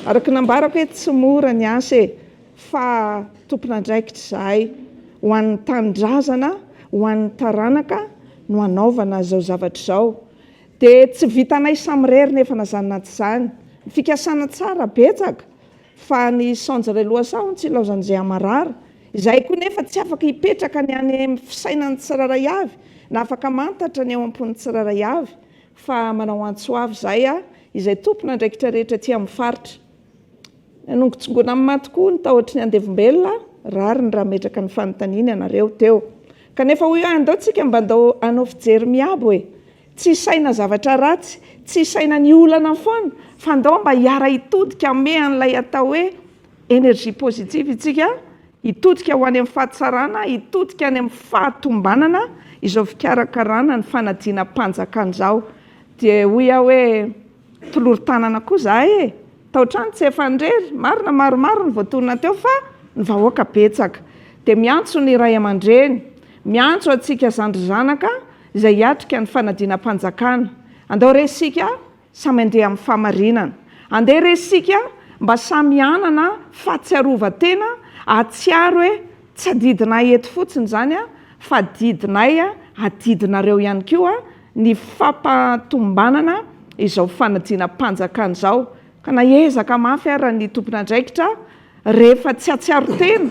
araka nambarako hoe tsy mora ny asa fa tompona andraikitra zahay ho an'ny tanindrazana ho an'ny taranaka no anaovana zao zavatra zao dia tsy vitanay samyrery nefa nazany naty zany ny fikasana tsara betsaka fa ny sanjare loasahony tsy ilaozan'izay amarara izay koa nefa tsy afaka hipetraka ny any fisainany tsiraray avy na afaka mantatra ny eo ampon'ny tsiraray avy fa manao antso avy zay izay tompona andraikitra rehetra ty amin'ny faritra nongotsongona amin'ny maty koa ny tahotra ny andevim-belona rary ny raha metraka ny fanontaniana ianareo teo kanefa hoy andao tsika mba andao anao fijery miabo hoe tsy saina zavatra ratsy tsy saina ny olana foana fa andao mba hiara hitodika ame an'ilay atao hoe énergie positive itsika hitodika ho any amin'ny fahatsarana hitodika any amin'ny fahatombanana izao fikarakarana ny fanadina mpanjakana zao dia hoy hoe tolory-tanana koa zahay taotrany tsy efa ndrery marina maromaro ny voatonona teo fa ny vahoaka betsaka dia miantso ny ray aman-dreny miantso atsika zandry zanaka izay hiatrika ny fanadina mpanjakana andao resika samy andeha amin'ny famarinana andeha resika mba samy anana fahatsiarovatena atsiaro hoe tsy adidinay eto fotsiny zany fa didinay adidinareo ihany koa ny fampatombanana izao fanadina mpanjakana zao ka naezaka mafy ara ny tompona andraikitra rehefa tsy atsiaro tena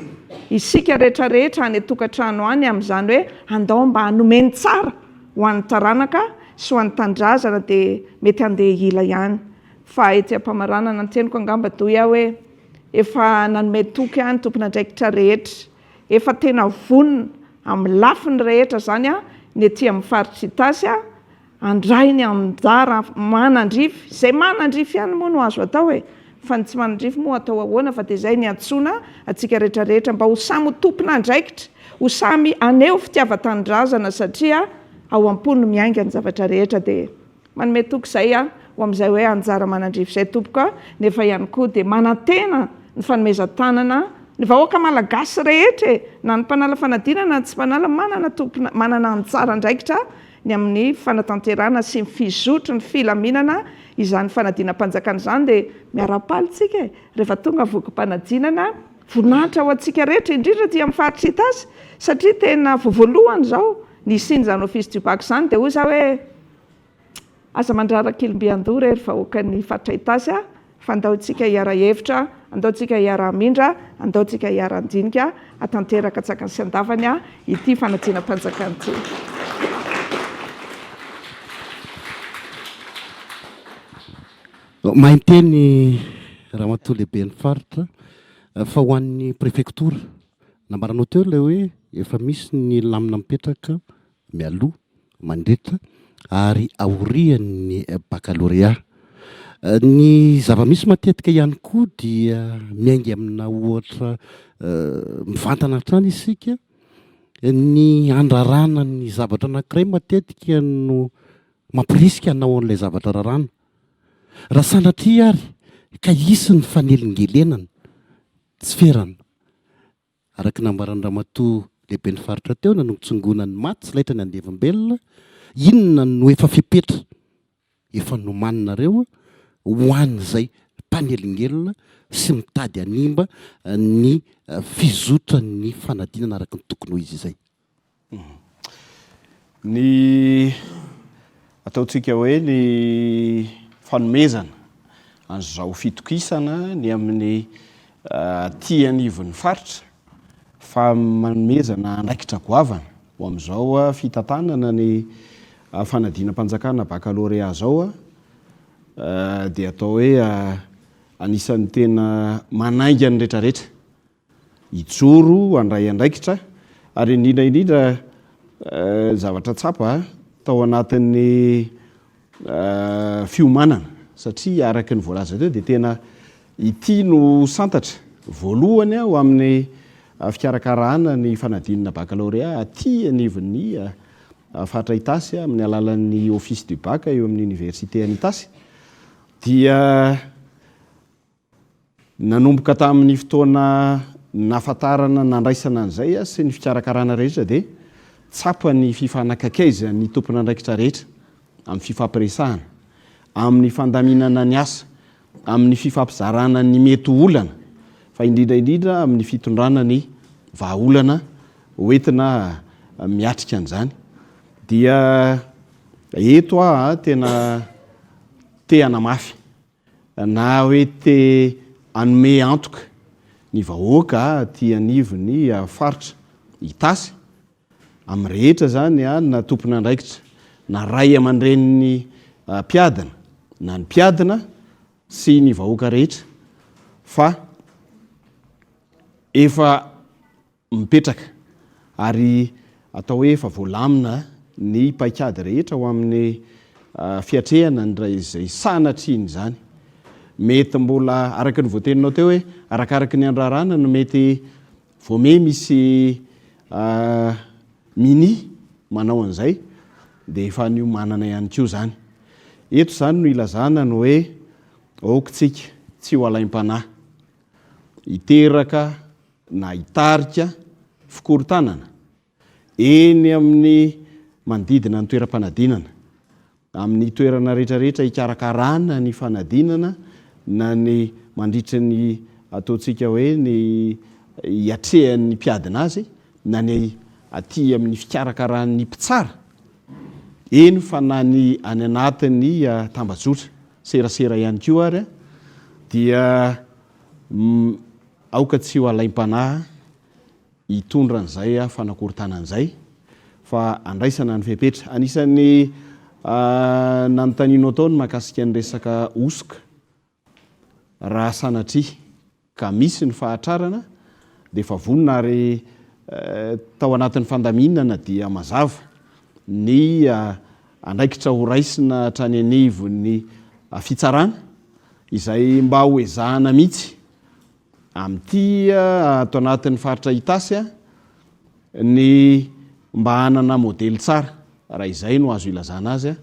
isika rehetrarehetra any tokantrano any amin'izany hoe andao mba hanomeny tsara ho an'ny taranaka sy ho an'ny tandrazana dia mety andeha ila ihany fa ety ampamaranana ny teniko angamba doya hoe efa nanome toky any tompona andraikitra rehetra efa tena vonona amin'ny lafiny rehetra zany ny ety amin'ny faritra itasy andray ny anjara manandrify izay manandrify ihany moa no azo atao fa ny tsy manandrify moa atao ahoana fa dia izay ny antsoina atsika rehetrarehetra mba ho samy tompona andraikitra ho samy aneo fitiava-tanindrazana satria ao am-pony miainga ny zavatra rehetra dia manome toky izay ho amin'izay hoe anjara manandrify izay tompoka nefa ihany koa dia manantena ny fanomezan-tanana ny vahoaka malagasy rehetra na ny mpanala fanadinana tsy mpanala manana anjara andraikitra ny amin'ny fanatanterana sy ny fizotro ny filaminana izany fanadinam-panjakana izany dia miara-palitsika rehefa tonga vokom-panadinana voninahitra ho antsika rehetra indrindra ty amin'ny faritra itasy satria tena voavoalohany zao ny isiny zany Office du Bac zany dia hoy za hoe aza mandrarak'ilombiandoha rery vahoaka ny faritra itasy fa andaotsika hiara-hevitra andaotsika hiara-hamindra andaotsika hiara-andinika atanteraka tsaka ny sy andavany ity fanadinam-panjakana ity. mahinteny raha matoa lehibe ny faritra fa ho an'ny préfectora nambaranao teo ilay hoe efa misy ny lamina mipetraka mialoha mandritra ary aorian'ny baccalauréat. Ny zava-misy matetika ihany koa dia miaingy amina ohatra mivantana hatrany isika ny andrarana ny zavatra anankiray matetika no mampirisika hanao an'ilay zavatra rarana. Raha sanatria ary ka isy ny fanelingelenana tsy ferana. Araka nambaran'ny ramatoa lehibe ny faritra teo nanongotsongonany maty tsy laitra ny andevim-belona, inona no efa fipetra efa nomaninareo ho an'izay mpanelingelona sy mitady hanimba ny fizotra ny fanadinana araka ny tokony ho izy izay. Ny ataontsika hoe ny fanomezana an'izao fitokisana ny amin'ny tianivon'ny faritra fa manomezana andraikitra goavana ho amin'izao fitantanana ny fanadinam-panjakana baccalauréat zao dia atao hoe anisan'ny tena manainga ny rehetrarehetra ijoro andray andraikitra ary indrindra zavatra tsapa tao anatin'ny fiomanana satria araky ny voalaza teo dia tena ity no santatra voalohany ho amin'ny fikarakarana ny fanadinana baccalauréat aty anivon'ny fatra Itasy amin'ny alalan'ny office du bac eo amin'ny université any Itasy dia nanomboka tamin'ny fotoana nafatarana nandraisana an'izay sy ny fikarakarana rehetra dia tsapa ny fifanakakaiza ny tompon'andraikitra rehetra amin'ny fifampiresahana, amin'ny fandaminana ny asa, amin'ny fifampizarana ny mety olana, fa indrindra amin'ny fitondrana ny vahaolana hoentina miatrika an'izany. Dia eto tena te hanamafy na hoe te hanome antoka ny vahoaka ty anivon'ny faritra Itasy amin'ny rehetra zany na tompon'andraikitra na ray aman-dreniny mpiadana na ny mpiadana sy ny vahoaka rehetra fa efa mipetraka ary atao hoe efa voalamina ny paikady rehetra ho amin'ny fiatrehana izay sanatriny zany. Mety mbola araky ny voateninao teo hoe arakaraky ny andrarana no mety voame misy mini manao an'izay dia efa niomanana ihany koa zany. Eto zany no ilazana no hoe aokitsika tsy ho alaim-panahy hiteraka na hitarika fikorontanana eny amin'ny manodidina ny toeram-panadinana amin'ny toerana rehetrarehetra hikarakarana ny fanadinana na ny mandritra ny ataontsika hoe ny hiatrehan'ny mpiadina azy na ny aty amin'ny fikarakarany mpitsara eny fa na ny any anatin'ny tambazotra serasera ihany koa ary dia aoka tsy ho alaim-panahy hitondra an'izay fanakorontanan'izay fa andraisana ny fepetra. Anisan'ny nanontanianao tao ny mahakasika ny resaka osoka raha sanatria ka misy ny fahatrarana dia efa vonona ary tao anatin'ny fandaminana dia mazava ny andraikitra ho raisina hatrany anivon'ny fitsarana izay mba hoezahana mihitsy amin'ity ato anatin'ny faritra Itasy ny mba hanana modely tsara raha izay no azo ilazana azy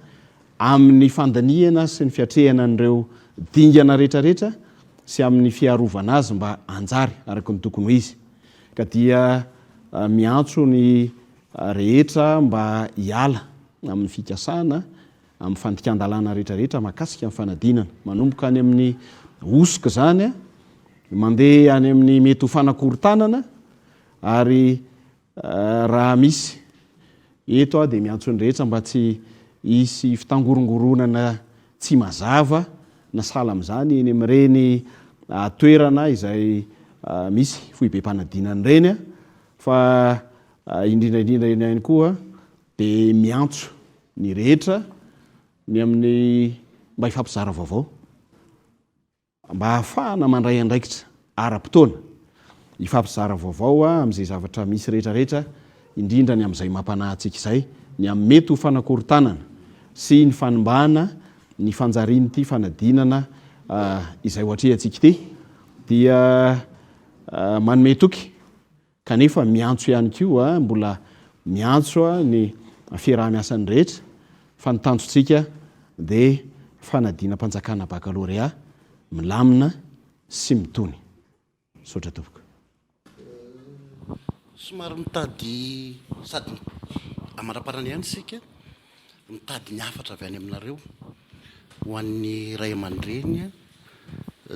amin'ny fandaniana sy ny fiatrehana an'ireo dingana rehetrarehetra sy amin'ny fiarovana azy mba anjary araky ny tokony ho izy ka dia miantso ny rehetra mba hiala amin'ny fikasana amin'ny fandikan-dalàna rehetrarehetra mahakasika amin'ny fanadinana manomboka any amin'ny osoka zany mandeha any amin'ny mety ho fanakorontanana ary raha misy eto dia miantso ny rehetra mba tsy hisy fitangorongoronana tsy mazava na sala amin'izany eny amin'ireny toerana izay misy foibe-panadinana ireny fa indrindraindrindra eny ihany koa dia miantso ny rehetra ny amin'ny mba hifampizara vaovao mba hahafahana mandray andraikitra ara-potoana ifampizara vaovao amin'izay zavatra misy rehetrarehetra indrindra ny amin'izay mampanahintsika izay ny amin'ny mety ho fanakorontanana sy ny fanombahana ny fanjariany ity fanadinana izay ohatrehantsika ity dia manome toky kanefa miantso ihany koa mbola miantso ny fiaraha-miasan'ny rehetra fa ny tanjontsika dia fanadina mpanjakana bakalorea milamina sy mitony sotra topoka somary mitady sady amaraparana ihany sika mitady ny afatra avy any aminareo ho an'ny ray aman-dreny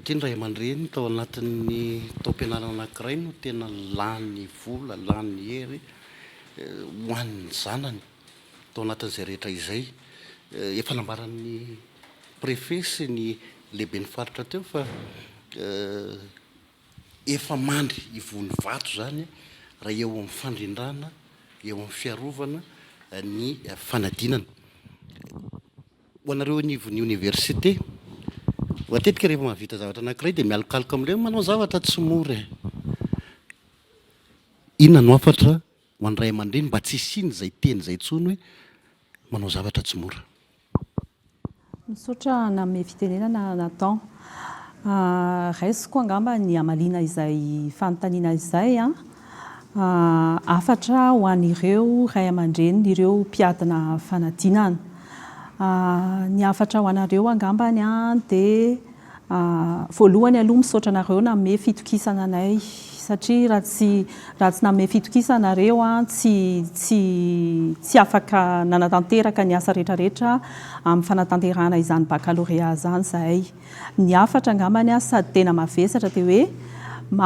tia ny ray aman-dreny tao anatin'ny tao-pianarana anankiray no tena lany vola lany hery ho an'ny zanany tao anatin'izay rehetra izay efa nambaran'ny préfet sy ny lehibe ny faritra teo fa efa mandry ivony vato zany raha eo amin'ny fandrindrana eo amin'ny fiarovana ny fanadinana ho anareo anivon'ny université matetika rehefa mahavita zavatra anankiray dia mialokaloka amin'ireo manao zavatra tsy mora inona no afatra ho an'ny ray aman-dreny mba tsy siny zay teny zay tsony hoe manao zavatra tsy mora misaotra name fitenenana natao raisiko angamba ny amalina izay fanontaniana izay afatra ho an'ireo ray aman-dreny ireo mpiadina fanadinana ny afatra ho anareo angambany dia voalohany aloha misaotra anareo name fitokisana anay satria raha tsy name fitokisanareo tsy afaka nanatanteraka ny asa rehetrarehetra amin'ny fanatanterahana izany bakalorea zany zahay ny afatra angambany sady tena mavesatra dia hoe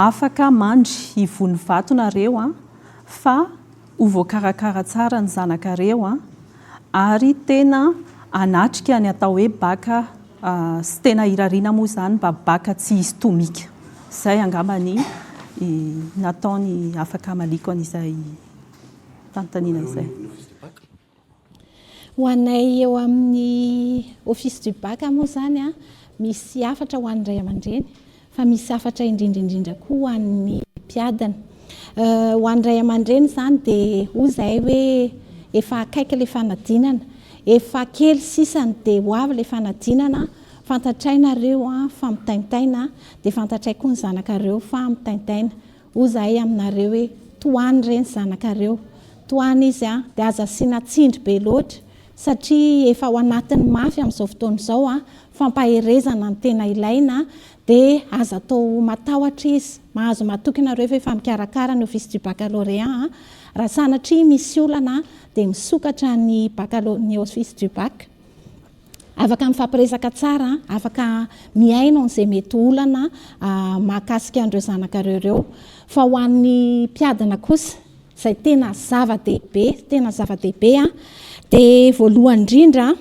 afaka mandry ivony vato nareo fa ho voakarakara tsara ny zanakareo ary tena anatrika ny atao hoe baka sy tena irariana moa zany mba baka tsy hisy tomika zay angambany nataony afaka maliko an'izay fanontaniana izay ho anay eo amin'ny office du bac moa zany misy afatra ho an'ny ray aman-dreny fa misy afatra indrindraindrindra koa ho an'ny mpiadana ho an'ny ray aman-dreny zany dia ho zay hoe efa akaiky le fanadinana efa kely sisany dia ho avy le fanadinana fantatrainareo fa mitaintaina dia fantatray koa ny zanakareo fa mitaintaina ho zahay aminareo hoe toany reny zanakareo toany izy dia aza asiana tsindry be loatra satria efa ao anatin'ny mafy amin'izao fotoana izao fampaherezana ny tena ilaina dia aza atao matahotra izy mahazo matoky nareo efa mikarakara ny office du baccalauréat raha sanatria misy olana dia misokatra ny office du bac afaka mifampiresaka tsara afaka miaino n'izay mety olana mahakasika an'ireo zanakareo ireo fa ho an'ny mpiadana kosa izay tena zava-dehibe dia voalohany indrindra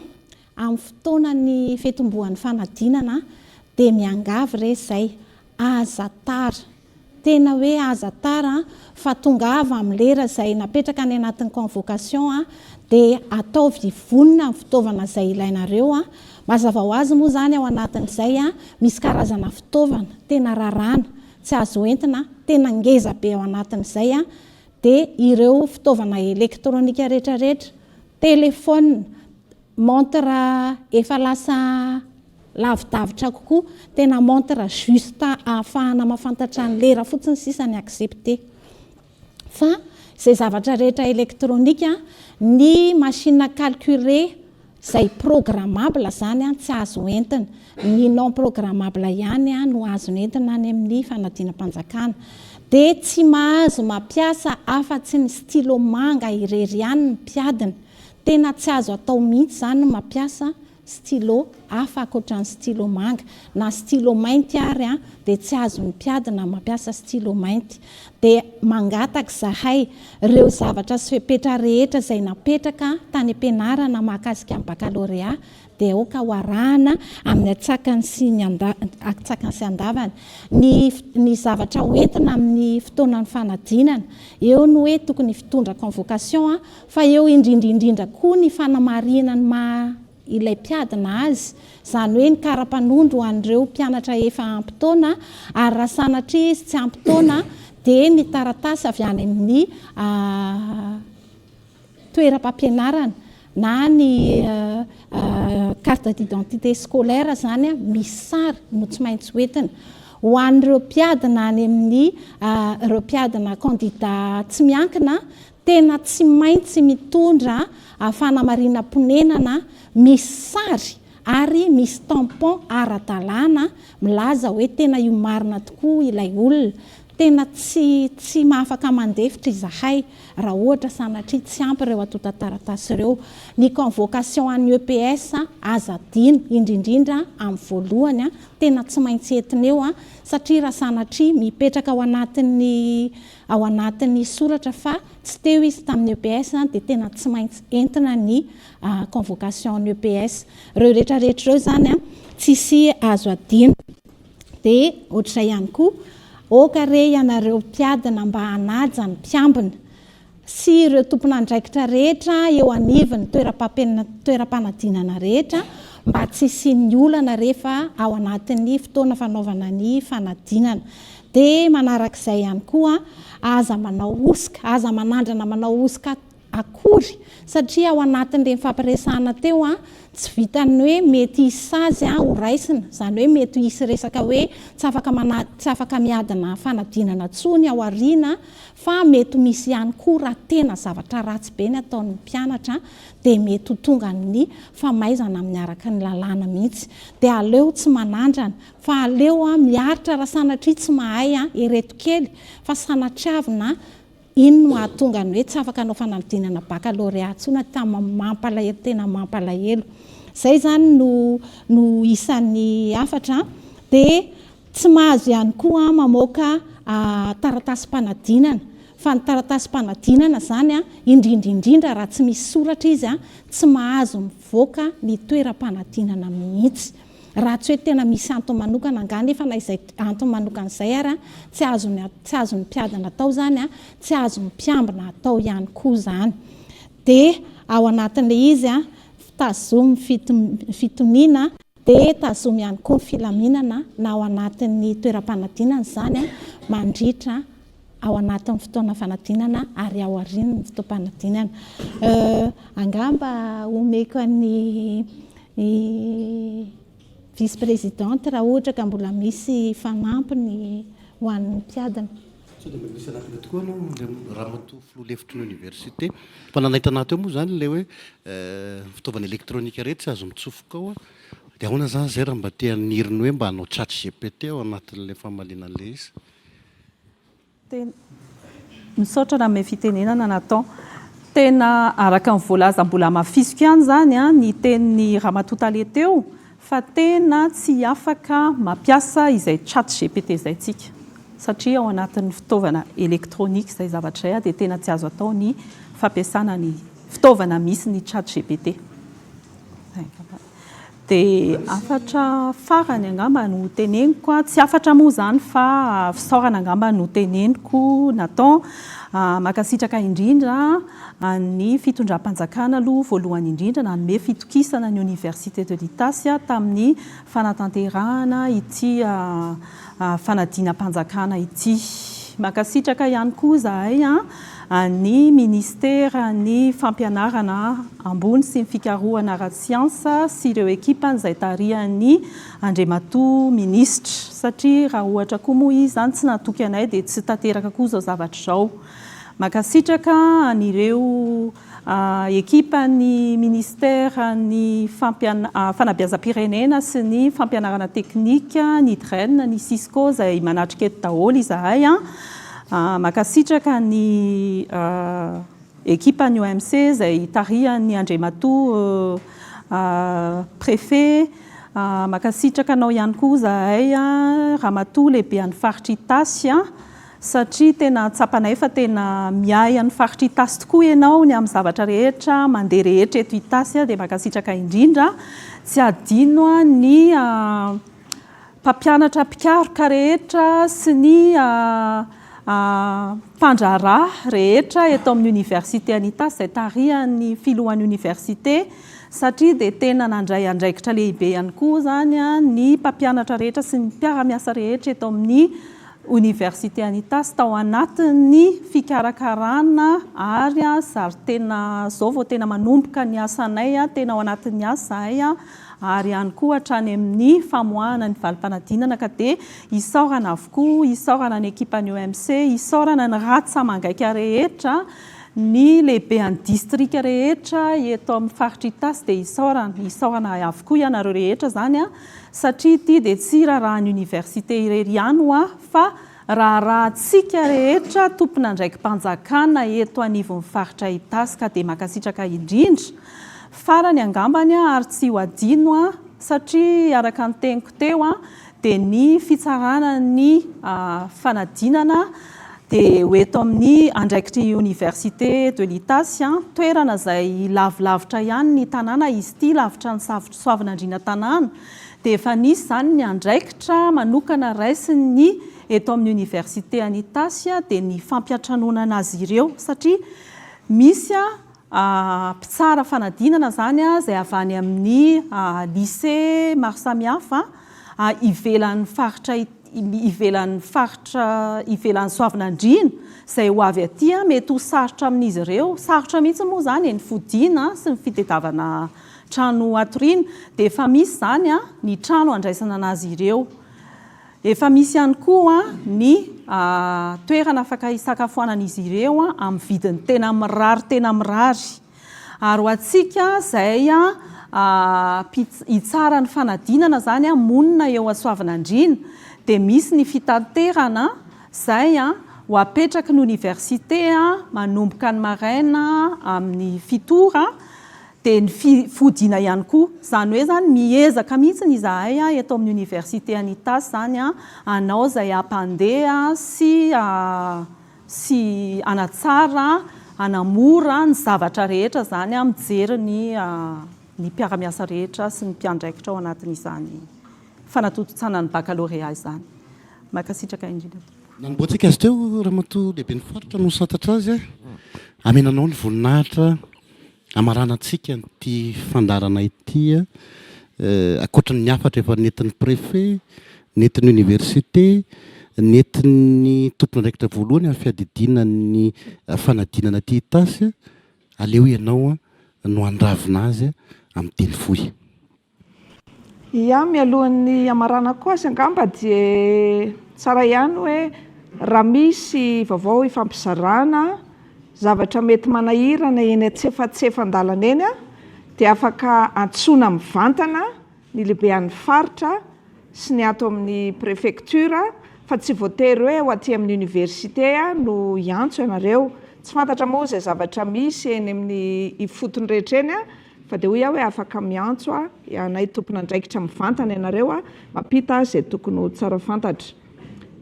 amin'ny fotoanany fetombohan'ny fanadinana dia miangavy re izay aza tara tena hoe aza tara fa tonga avy amin'ny lera izay napetraka any anatin'ny convocation dia ataovy vonina ny fitaovana izay ilainareo mazava ho azy moa zany ao anatin'izay misy karazana fitaovana tena rarana tsy azo entina tena ngeza be ao anatin'izay dia ireo fitaovana elektronika rehetrarehetra telefona montre efa lasa lavidavitra kokoa tena montre juste ahafahana mahafantatra ny lera fotsiny sisany accepté fa izay zavatra rehetra elektronika ny machine calculé izay programmable zany tsy azo entina ny non programmable ihany no azo entina any amin'ny fanadinam-panjakana dia tsy mahazo mampiasa afa-tsy ny stylo manga irery ihany ny mpiadina tena tsy azo atao mihitsy zany no mampiasa stylo hafa ankoatran'ny stylo manga na stylo mainty ary dia tsy azo ny mpiadina mampiasa stylo mainty dia mangataka zahay ireo zavatra sy fepetra rehetra izay napetraka tany am-pianarana mahakasika amin'ny baccalauréat dia oka ho arahana amin'ny atsakany sy andavany ny zavatra hoentina amin'ny fotoanany fanadinana eo no hoe tokony fitondra convocation fa eo indrindraindrindra koa ny fanamarinany ilay mpiadina azy izany hoe ny kara-panondro ho an'ireo mpianatra efa ampitaona ary raha sanatria izy tsy ampitaona dia ny taratasy avy any amin'ny toeram-pampianarana na ny carte d'identité scolaire zany misy sary no tsy maintsy hoentina ho an'ireo mpiadina any amin'ny ireo mpiadina candidat tsy miankina tena tsy maintsy mitondra fanamarinam-ponenana misy sary ary misy tampon ara-dalàna milaza hoe tena io marina tokoa ilay olona tena tsy mahafaka mandefitra izahay raha ohatra sanatria tsy ampy ireo atotataratasy ireo ny convocation an'ny EPS aza adino indrindrindra amin'ny voalohany tena tsy maintsy entina eo satria raha sanatria mipetraka ao anatin'ny soratra fa tsy teo izy tamin'ny EPS dia tena tsy maintsy entina ny convocation an'ny EPS ireo rehetrarehetra ireo zany tsisy azo adino dia ohatr'izay ihany koa okare ianareo mpiadina mba hanaja ny mpiambina sy ireo tompon'andraikitra rehetra eo anivony toeram-panadinana rehetra mba tsy isian'ny olana rehefa ao anatin'ny fotoana fanaovana ny fanadinana dia manarak'izay ihany koa aza manao osika aza manandrana manao osika akory satria ao anatin'ireny fampiresahana teo tsy vitany hoe mety hisy sazy ho raisina izany hoe mety hisy resaka hoe tsy afaka miadina fanadinana tsony ao ariana fa mety misy ihany koa raha tena zavatra ratsy be ny ataon'ny mpianatra dia mety ho tonga ny famaizana miaraka ny lalàna mihitsy dia aleo tsy manandrana fa aleo miaritra raha sanatria tsy mahay ereto kely fa sanatriavina ino no ahatonga ny hoe tsy afaka anao fanadinana baccalauréat tsona mampalahelo tena mampalahelo izay zany no isan'ny afatra dia tsy mahazo ihany koa mamoaka taratasy-panadinana fa ny taratasy-panadinana zany indrindraindrindra raha tsy misy soratra izy tsy mahazo mivoaka ny toeram-panadinana mihitsy raha tsy hoe tena misy antony manokana angany nefa na izay antony manokana izay ary tsy azony mpiadina atao zany tsy azony mpiambina atao ihany koa zany dia ao anatin'ilay izy tazomy fitoniana dia tazomy ihany koa filaminana na ao anatin'ny toeram-panadinana zany mandritra ao anatin'ny fotoana fanadinana ary ao aorian'ny fotoam-panadinana angamba omeko an'ny vice-présidente raha ohatra ka mbola misy fanampiny ho an'ny mpiadina. Sao dia misy anatiny tokoa anao raha matoa filoha-lefitry ny université fa nanahitana teo moa zany ilay hoe fitaovana elektronika rehetra tsy azo mitsofoka ao dia ahoana zany zay raha mba tia niriny hoe mba hanao chat GPT ao anatin'ilay famalinan'ilay izy misaotra raha me fitenenana natao tena araka ny voalaza mbola mafisika ihany zany ny tenin'ny Ramatoa teo fa tena tsy afaka mampiasa izay chat GPT izay tsika satria ao anatin'ny fitaovana elektronika izay zavatra izay dia tena tsy azo atao ny fampiasana ny fitaovana misy ny chat GPT dia afatra farany angamba no teneniko tsy afatra moa zany fa fisaorana angamba no teneniko natao makasitraka indrindra ny fitondram-panjakana aloha voalohany indrindra nanome fitokisana ny Université de l'ITAS tamin'ny fanatanterahana ity fanadinam-panjakana ity makasitraka ihany koa zahay ny ministera ny fampianarana ambony sy ny fikarohana ara-siansa sy ireo ekipa izay tarihan'ny Andriamatoa ministra satria raha ohatra koa moa izy zany tsy natoky anay dia tsy tanteraka koa izao zavatra izao makasitraka an'ireo ekipa ny ministera ny fanabeazam-pirenena sy ny fampianarana teknika ny DREN ny Cisco izay manatrika eto daholo izahay makasitraka ny ekipa ny OMC izay tarihan'ny Andriamatoa préfet makasitraka anao ihany koa zahay ramatoa lehibe an'ny faritra Itasy satria tena tsapanay fa tena miay an'ny faritra Itasy tokoa ianao ny amin'ny zavatra rehetra mandeha rehetra eto Itasy dia makasitraka indrindra tsy adino ny mpampianatra mpikaroka rehetra sy ny mpandraraha rehetra eto amin'ny université any Itasy izay tarihan'ny filohan'ny université satria dia tena nandray andraikitra lehibe ihany koa zany ny mpampianatra rehetra sy ny mpiara-miasa rehetra eto amin'ny Université Anitasy tao anatin'ny fikarakarana ary zary tena zao vao tena manomboka ny asanay tena ao anatin'ny asa zahay ary ihany koa hatrany amin'ny famoahana ny valim-panadinana ka dia isaorana avokoa isaorana ny ekipan'ny OMC isaorana ny ratsa-mangaika rehetra ny lehibe any distrika rehetra eto amin'ny faritra Itasy dia isaorana avokoa ianareo rehetra zany satria ity dia tsy raharahany université irery ihany fa rahatsika rehetra tompona ndraiky mpanjakana eto anivon'ny faritra Itasy ka dia makasitraka indrindra farany angambany ary tsy ho adino satria araka ny teniko teo dia ny fitsarana ny fanadinana dia hoeto amin'ny andraikitry université de l'Itasy toerana izay lavilavitra ihany ny tanàna izy ity lavitra ny soavinandriana tanàna dia efa nisy izany ny andraikitra manokana raisiny eto amin'ny université Anitasy dia ny fampiatranonana azy ireo satria misy mpitsara fanadinana zany izay avy any amin'ny lycée maro samihafa ivelan'ny faritra ivelan'ny soavinandriana izay ho avy aty mety ho sarotra amin'izy ireo sarotra mihitsy moa zany ny fodiana sy ny fitediavana trano atoriana dia efa misy zany ny trano andraisana anazy ireo efa misy ihany koa ny toerana afaka hisakafoanan'izy ireo amin'ny vidiny tena mirary ary ho antsika izay hitsara ny fanadinana zany monina eo asoavinandriana dia misy ny fitaterana izay ho apetraky ny université manomboka ny maraina amin'ny fitora dia ny fodiana ihany koa izany hoe zany miezaka mihitsy ny izahay eto amin'ny université Anitasy zany anao izay hampandeha sy anatsara anamora ny zavatra rehetra zany mijery ny mpiara-miasa rehetra sy ny mpiandraikitra ao anatin'izany fanatototsana ny baccalauréat izany makasitraka indrindra nanomboantsika azy teo ramatoa lehibe ny faritra no santatra azy amenanao ny voninahitra amarana antsika ty fandarana ity akoatran'ny afatra efa nentin'ny préfet nentin'ny université nentin'ny tompon'andraikitra voalohany amin'ny fiadidinany fanadinana ty Itasy aleo ianao no andravina azy amin'ny teny fohy mialohan'ny amarana koa azy angamba dia tsara ihany hoe raha misy vaovao ifampizarana zavatra mety manahirana eny atsefatsefan-dalana eny dia afaka antsona mivantana ny lehibean'ny faritra sy ny ato amin'ny préfecture fa tsy voatery hoe ho aty amin'ny université no iantso ianareo tsy fantatra moa izay zavatra misy eny amin'ny ifotony rehetra eny fa dia hoy hoe afaka miantso anay tompon'andraikitra mivantana ianareo mampita izay tokony ho tsara fantatra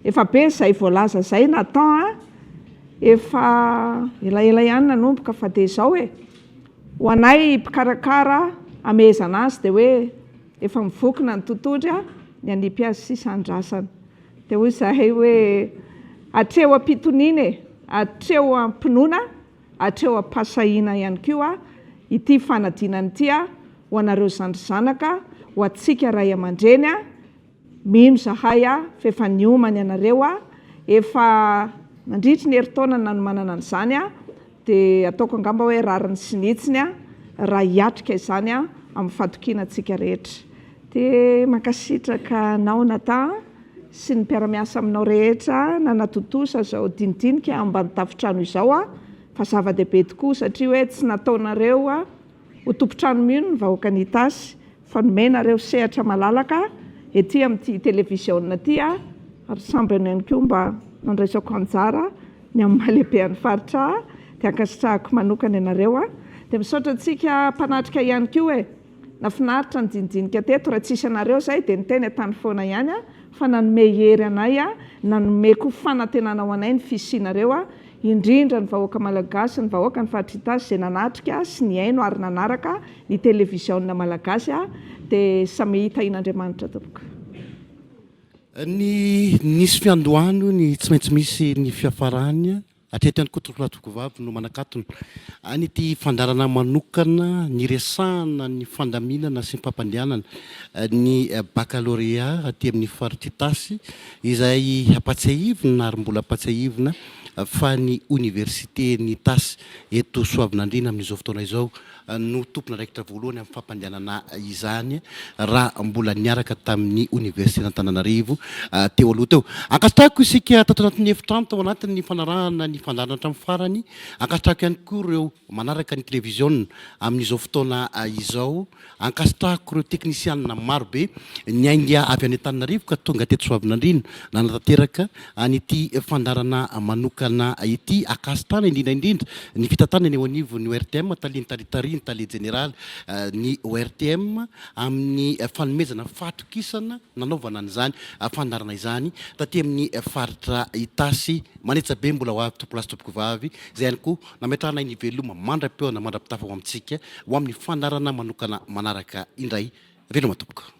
efa be izay voalaza izay natao efa elaela ihany nanomboka fa dia izao ho anay mpikarakara amezana azy dia hoe efa mivokina ny tontondry ny anipy azy sisa andrasana dia hoy izahay hoe atreo ampitoniana atreo ampinoana atreo ampasahina ihany koa ity fanadinana ity ho anareo zandrizanaka ho atsika ray aman-dreny mino zahay fa efa niomany ianareo efa nandritry ny herintaona nanomanana an'izany dia ataoko angamba hoe rariny sinitsiny raha hiatrika izany amin'ny fatokiana antsika rehetra dia mankasitraka anao nata sy ny mpiara-miasa aminao rehetra nanatotosa zao dinidinika ambany tafitrano izao fa zava-dehibe tokoa satria hoe tsy nataonareo ho tompotrano mino ny vahoaka ny Itasy fa nomenareo sehatra malalaka ety amin'ity televiziona ty ary sambany ihany koa mba nandraisako anjara ny amin'ny mahalehibean'ny faritra dia ankasitrahako manokana ianareo dia misaotra antsika mpanatrika ihany koa nafinaritra ny dinidinika teto raha tsisy anareo zay dia niteny tany foana ihany fa nanome hery anay nanomeko fanantenana ho anay ny fisianareo indrindra ny vahoaka malagasy ny vahoaka ny faritra Itasy izay nanatrika sy ny haino ary nanaraka ny televiziona malagasy dia samy hitahin'Andriamanitra tompoko ny nisy fiandohano ny tsy maintsy misy ny fiafarany atreto ihany koa tokolatoko vavy no manakatona anyty fandarana manokana ny resahana ny fandaminana sy ny fampandehanana ny baccalauréat aty amin'ny faritry tasy izay apatsahivina na ary mbola apatsahivina fa ny université ny tasy eto Soavinandriana amin'izao fotoana izao no tompona raikitra voalohany amin'ny fampandehanana izany raha mbola niaraka tamin'ny université n'Antananarivo teo aloha teo. Ankatrako isika tato anatin'ny efitrano tao anatin'ny fanarahana ny fandarana hatramin'ny farany. Ankatrako ihany koa ireo manaraka ny télévision amin'izao fotoana izao. Ankasitrahako ireo teknisianina marobe niainga avy any Antananarivo ka tonga teto Soavinandriana nanatanteraka an'ity fandarana manokana ity. Akasitrana indrindra indrindra ny fitantanana eo anivo ny ORTM taliny taritary tale général ny ORTM amin'ny fanomezana fahatokisana nanaovana an'izany fandarana izany taty amin'ny faritra Itasy manetsabe mbola ho avy tompolasy tompoko vavy zay ihany koa nametrahana iny veloma mandra-peo na mandra-pitafa ho amintsika ho amin'ny fandarana manokana manaraka indray veloma tompoko.